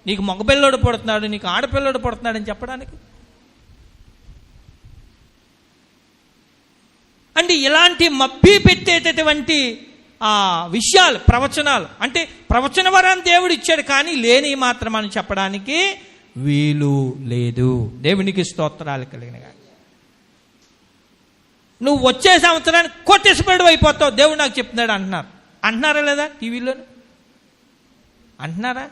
నీకు మగపిల్లోడు పుడుతున్నాడు, నీకు ఆడపిల్లోడు పుడుతున్నాడు అని చెప్పడానికి? అంటే ఇలాంటి మబ్బి పెట్టేటటువంటి విషయాలు ప్రవచనాలు, అంటే ప్రవచన వరాన్ని దేవుడు ఇచ్చాడు, కానీ లేని మాత్రం అని చెప్పడానికి వీలు లేదు. దేవునికి స్తోత్రాలు కలిగినగా. నువ్వు వచ్చే సంవత్సరానికి కొట్టేసిపడు అయిపోతావు దేవుడు నాకు చెప్తున్నాడు అంటున్నారా లేదా? టీవీలో అంటున్నారా?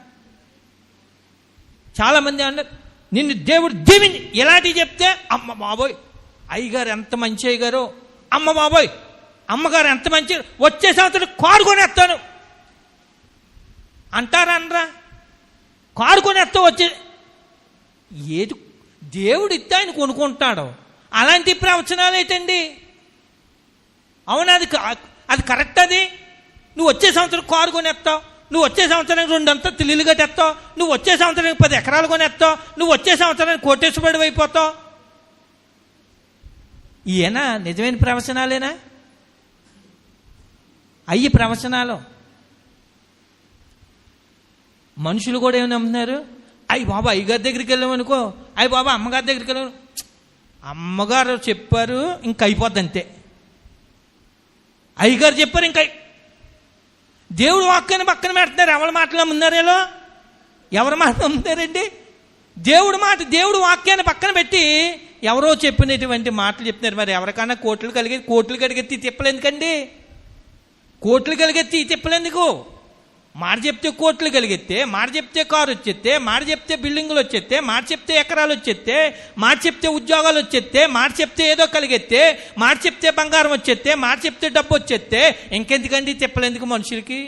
చాలామంది అన్నారు నిన్ను దేవుడు దీవిని ఎలాంటివి చెప్తే, అమ్మ బాబోయ్ అయ్యగారు ఎంత మంచి అయ్యగారు, అమ్మ బాబోయ్ అమ్మగారు ఎంత మంచి, వచ్చే సంవత్సరం కారు కొనేస్తాను అంటారా? అనరా? కారు కొనేస్తావు వచ్చే, ఏది దేవుడు ఇస్తే ఆయన కొనుక్కుంటాడు. అలాంటి ప్రవచనాలు ఏంటండి? అవునా? అది కరెక్ట్. అది నువ్వు వచ్చే సంవత్సరం కారు కొనేస్తావు, నువ్వు వచ్చే సంవత్సరానికి 2 అంతస్తులు ఇల్లు కట్టేస్తావు, నువ్వు వచ్చే సంవత్సరానికి 10 ఎకరాలు కొనేస్తావు, నువ్వు వచ్చే సంవత్సరానికి కోటేశ్వరుడు అయిపోతావు. ఈయన నిజమైన ప్రవచనాలేనా? అయ్యి ప్రవచనాలు. మనుషులు కూడా ఏమైనా నమ్ముతున్నారు? అయ్యి బాబా అయ్యగారి దగ్గరికి వెళ్ళామనుకో, అయ్యి బాబా అమ్మగారి దగ్గరికి వెళ్ళాము, అమ్మగారు చెప్పారు ఇంక అయిపోద్ది అంతే, అయ్యగారు చెప్పారు ఇంకా. దేవుడు వాక్యాన్ని పక్కన పెడుతున్నారు. ఎవరి మాటలు నమ్ముతున్నారేలో? ఎవరి మాట నమ్ముతారండి? దేవుడు వాక్యాన్ని పక్కన పెట్టి ఎవరో చెప్పినటువంటి మాటలు చెప్తున్నారు. మరి ఎవరికైనా కోట్లు కలిగెత్తి తిప్పలేందుకండి? కోట్లు కలిగెత్తి తిప్పలేందుకు? మాట చెప్తే కోట్లు కలిగెత్తే, మాట చెప్తే కారు వచ్చేస్తే, మాట చెప్తే బిల్డింగులు వచ్చేస్తే, మాట చెప్తే ఎకరాలు వచ్చేస్తే, మాట చెప్తే ఉద్యోగాలు వచ్చేస్తే, మాట చెప్తే ఏదో కలిగెత్తే, మాట చెప్తే బంగారం వచ్చేస్తే, మాట చెప్తే డబ్బు వచ్చేస్తే, ఇంకెందుకండి తిప్పలేందుకు మనుషులకి?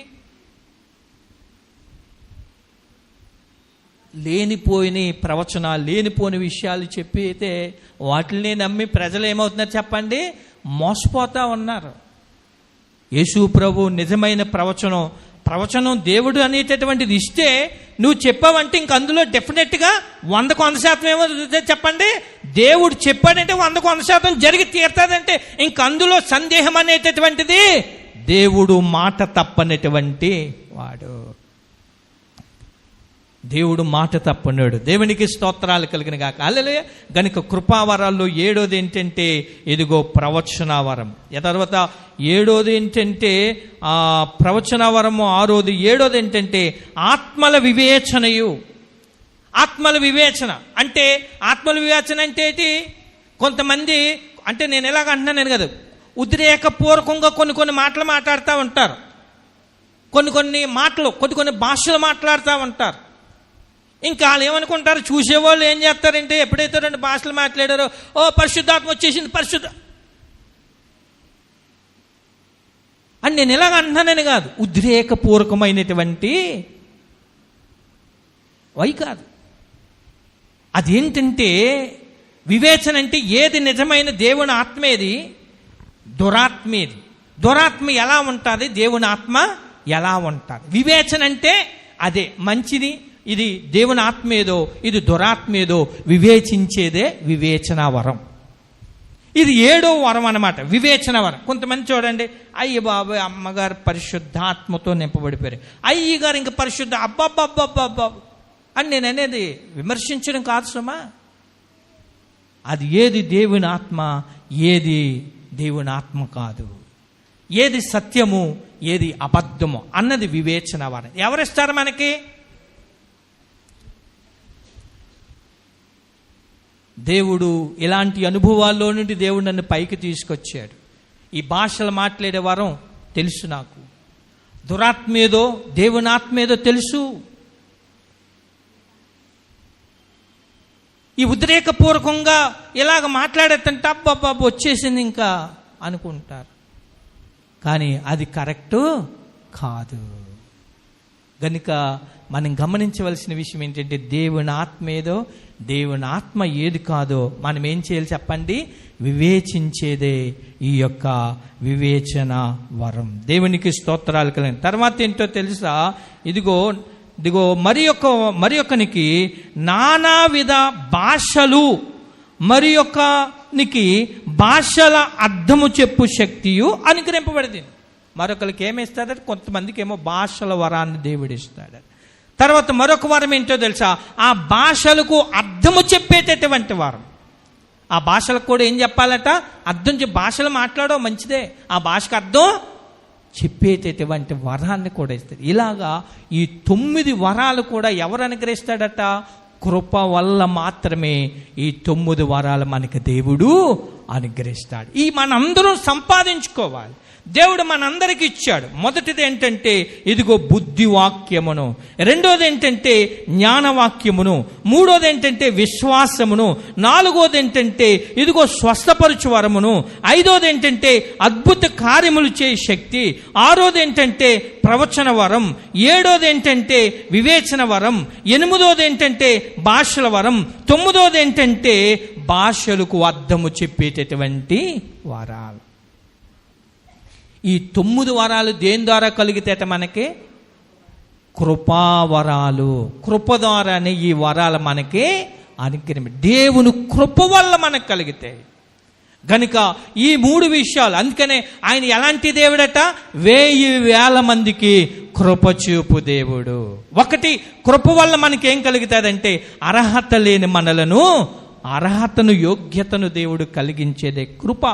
లేనిపోయిన ప్రవచనాలు, లేనిపోని విషయాలు చెప్పి అయితే వాటిని నమ్మి ప్రజలు ఏమవుతున్నారు చెప్పండి? మోసపోతా ఉన్నారు. యేసు ప్రభు నిజమైన ప్రవచనం దేవుడు అనేటటువంటిది ఇస్తే నువ్వు చెప్పావంటే ఇంక అందులో డెఫినెట్గా 100% ఏమో చెప్పండి, దేవుడు చెప్పాడంటే 100% జరిగి తీరుతుందంటే ఇంక అందులో సందేహం అనేటటువంటిది దేవుడు మాట తప్పనటువంటి వాడు. దేవుడు మాట తప్పన్నాడు. దేవునికి స్తోత్రాలు కలిగిన గాక. హల్లెలూయా. గనుక కృపావరాల్లో 7వది ఏంటంటే ఇదిగో ప్రవచనవరం. తర్వాత 7వది ఏంటంటే ప్రవచనవరము. 6వది 7వది ఏంటంటే ఆత్మల వివేచనయు. ఆత్మల వివేచన అంటే అంటే ఏంటి? కొంతమంది అంటే నేను ఎలాగ అంటున్నాను కదా, ఉద్రేకపూర్వకంగా కొన్ని మాటలు మాట్లాడుతూ ఉంటారు, కొన్ని భాషలు మాట్లాడుతూ ఉంటారు. ఇంకా వాళ్ళు ఏమనుకుంటారు, చూసేవాళ్ళు ఏం చేస్తారంటే ఎప్పుడైతే 2 భాషలు మాట్లాడారో ఓ పరిశుద్ధాత్మ వచ్చేసింది అని నేను ఎలాగ అంటున్నానని కాదు, ఉద్రేకపూర్వకమైనటువంటి కాదు. అదేంటంటే వివేచన అంటే ఏది నిజమైన దేవుని ఆత్మేది, దురాత్మేది. దురాత్మ ఎలా ఉంటుంది, దేవుని ఆత్మ ఎలా ఉంటుంది. వివేచన అంటే అదే మంచిని ఇది దేవుని ఆత్మ ఏదో ఇది దురాత్మ ఏదో వివేచించేదే వివేచన వరం. ఇది 7వ వరం అన్నమాట, వివేచన వరం. కొంతమంది చూడండి, అయ్య బాబాయ్ అమ్మగారు పరిశుద్ధాత్మతో నింపబడిపోయారు, అయ్యగారు ఇంకా పరిశుద్ధ అబ్బబ్బబ్బబ్బబ్బ అని నేను అనేది విమర్శించడం కాదు సుమా. అది ఏది దేవుని ఆత్మ, ఏది దేవుని ఆత్మ కాదు, ఏది సత్యము ఏది అబద్ధము అన్నది వివేచన వరం. ఎవరిస్తారు మనకి? దేవుడు ఇలాంటి అనుభవాల్లో నుండి దేవుడు నన్ను పైకి తీసుకొచ్చాడు. ఈ భాషలు మాట్లాడే వరం తెలుసు నాకు, దురాత్మేదో దేవుని ఆత్మేదో తెలుసు. ఈ ఉద్రేకపూర్వకంగా ఇలాగ మాట్లాడేదంటే అబ్బాబాబు వచ్చేసింది ఇంకా అనుకుంటారు, కానీ అది కరెక్టు కాదు. గనుక మనం గమనించవలసిన విషయం ఏంటంటే దేవుని ఆత్మ ఏదో దేవుని ఆత్మ ఏది కాదో మనం ఏం చేయాలి చెప్పండి? వివేచించేదే ఈ యొక్క వివేచన వరం. దేవునికి స్తోత్రాలు కలిగిన తర్వాత ఏంటో తెలుసా? ఇదిగో మరి యొక్కనికి నానావిధ భాషలు, మరి యొక్కనికి భాషల అర్థము చెప్పు శక్తియు అనుగ్రహింపబడింది. మరొకరికి ఏమిస్తాడంటే కొంతమందికి ఏమో భాషల వరాన్ని దేవుడు ఇస్తాడు. తర్వాత మరొక వరం ఏంటో తెలుసా? ఆ భాషలకు అర్థము చెప్పేటటువంటి వరం. ఆ భాషలకు కూడా ఏం చెప్పాలట? అర్థం భాషలు మాట్లాడడం మంచిదే, ఆ భాషకు అర్థం చెప్పేటటువంటి వరాన్ని కూడా ఇస్తాడు. ఇలాగా ఈ 9 వరాలు కూడా ఎవరు అనుగ్రహిస్తాడట? కృప వల్ల మాత్రమే ఈ 9 వరాలు మనకి దేవుడు అనుగ్రహిస్తాడు. ఈ మనందరం సంపాదించుకోవాలి. దేవుడు మనందరికి ఇచ్చాడు. మొదటిది ఏంటంటే ఇదిగో బుద్ధి వాక్యమును, రెండోది ఏంటంటే జ్ఞానవాక్యమును, మూడోది ఏంటంటే విశ్వాసమును, నాలుగోది ఏంటంటే ఇదిగో స్వస్థపరచు వరమును, ఐదోది ఏంటంటే అద్భుత కార్యములు చేయ శక్తి, ఆరోది ఏంటంటే ప్రవచన వరం, ఏడోది ఏంటంటే వివేచన వరం, ఎనిమిదోది ఏంటంటే భాషల వరం, తొమ్మిదోది ఏంటంటే భాషలకు అర్థము చెప్పేటటువంటి వరాలు. ఈ 9 వరాలు దేని ద్వారా కలిగితేట మనకి? కృపావరాలు. కృప ద్వారానే ఈ వరాలు మనకి అనుగ్రహం. దేవుని కృప వల్ల మనకు కలిగితే గనుక ఈ 3 విషయాలు. అందుకనే ఆయన ఎలాంటి దేవుడట? 1000 మందికి కృప చూపు దేవుడు. ఒకటి, కృప వల్ల మనకి ఏం కలుగుతుందంటే అర్హత లేని మనలను అర్హతను యోగ్యతను దేవుడు కలిగించేదే కృప.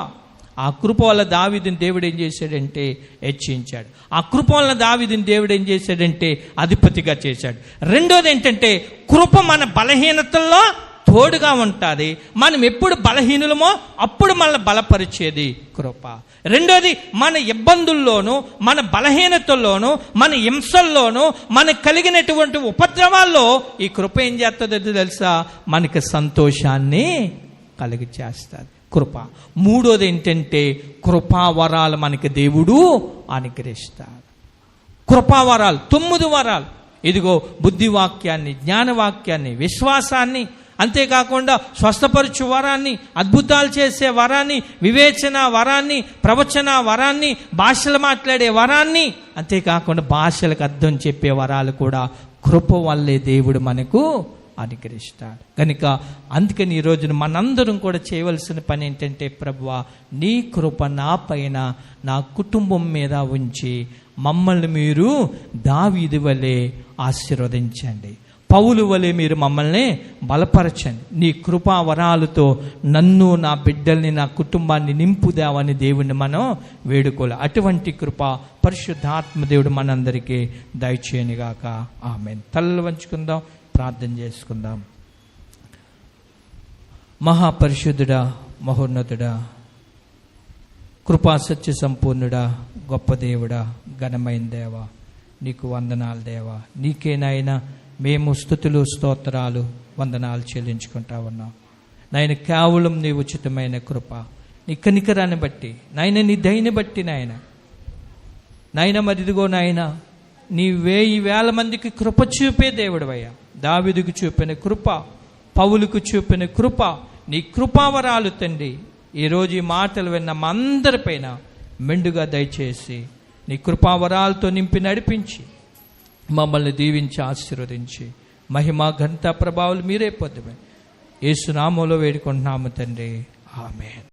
ఆ కృప వల్ల దావీదుని దేవుడు ఏం చేశాడంటే హెచ్చించాడు. ఆ కృప వల్ల దావీదుని దేవుడు ఏం చేశాడంటే అధిపతిగా చేశాడు. రెండోది ఏంటంటే కృప మన బలహీనతల్లో తోడుగా ఉంటుంది. మనం ఎప్పుడు బలహీనులమో అప్పుడు మనల్ని బలపరిచేది కృప. రెండోది మన ఇబ్బందుల్లోనూ మన బలహీనతల్లోనూ మన హింసల్లోనూ మనకు కలిగినటువంటి ఉపద్రవాల్లో ఈ కృప ఏం చేస్తుందో తెలుసా? మనకి సంతోషాన్ని కలిగి చేస్తుంది కృప. మూడోది ఏంటంటే కృపావరాలు మనకి దేవుడు అనుగ్రహిస్తాడు. కృపావరాలు 9 వరాలు. ఇదిగో బుద్ధివాక్యాన్ని, జ్ఞానవాక్యాన్ని, విశ్వాసాన్ని, అంతేకాకుండా స్వస్థపరచు వరాన్ని, అద్భుతాలు చేసే వరాన్ని, వివేచన వరాన్ని, ప్రవచన వరాన్ని, భాషలు మాట్లాడే వరాన్ని, అంతేకాకుండా భాషలకు అర్థం చెప్పే వరాలు కూడా కృప వల్లే దేవుడు మనకు అనుగ్రహిస్తాడు. కనుక అందుకని ఈ రోజున మనందరం కూడా చేయవలసిన పని ఏంటంటే, ప్రభువా నీ కృప నా పైన నా కుటుంబం మీద ఉంచి మమ్మల్ని మీరు దావీదు వలె ఆశీర్వదించండి, పౌలు వలె మీరు మమ్మల్ని బలపరచండి, నీ కృపా వరాలతో నన్ను, నా బిడ్డల్ని, నా కుటుంబాన్ని నింపుదావని దేవుణ్ణి మనం వేడుకోవాలి. అటువంటి కృప పరిశుద్ధాత్మ దేవుడు మనందరికీ దయచేయనుగాక. ఆమేన్. తలలు వంచుకుందాం, ప్రార్థన చేసుకుందాం. మహాపరిశుద్ధుడా, మహోన్నతుడా, కృపా సత్య సంపూర్ణుడా, గొప్ప దేవుడా, ఘనమైన దేవా, నీకు వందనాలు దేవా. నీకేనాయన మేము స్తుతులు స్తోత్రాలు వందనాలు చెల్లించుకుంటా ఉన్నాం నాయన. కేవలం నీ ఉచితమైన కృప, నీ కనికరాన్ని బట్టి నాయన, నీ దయని బట్టి నాయన మరి ఇదిగో నాయన నీ 1000 మందికి కృప చూపే దేవుడవయ్యా. దావీదుకు చూపిన కృప, పౌలుకు చూపిన కృప, నీ కృపావరాలు తండ్రి ఈరోజు ఈ మాటలు విన్న మా అందరిపైన మెండుగా దయచేసి నీ కృపావరాలతో నింపి నడిపించి మమ్మల్ని దీవించి ఆశీర్వదించి మహిమ ఘనత ప్రభావాలు మీరే పొందమని యేసు నామములో వేడుకుంటున్నాము తండ్రి, ఆమేన్.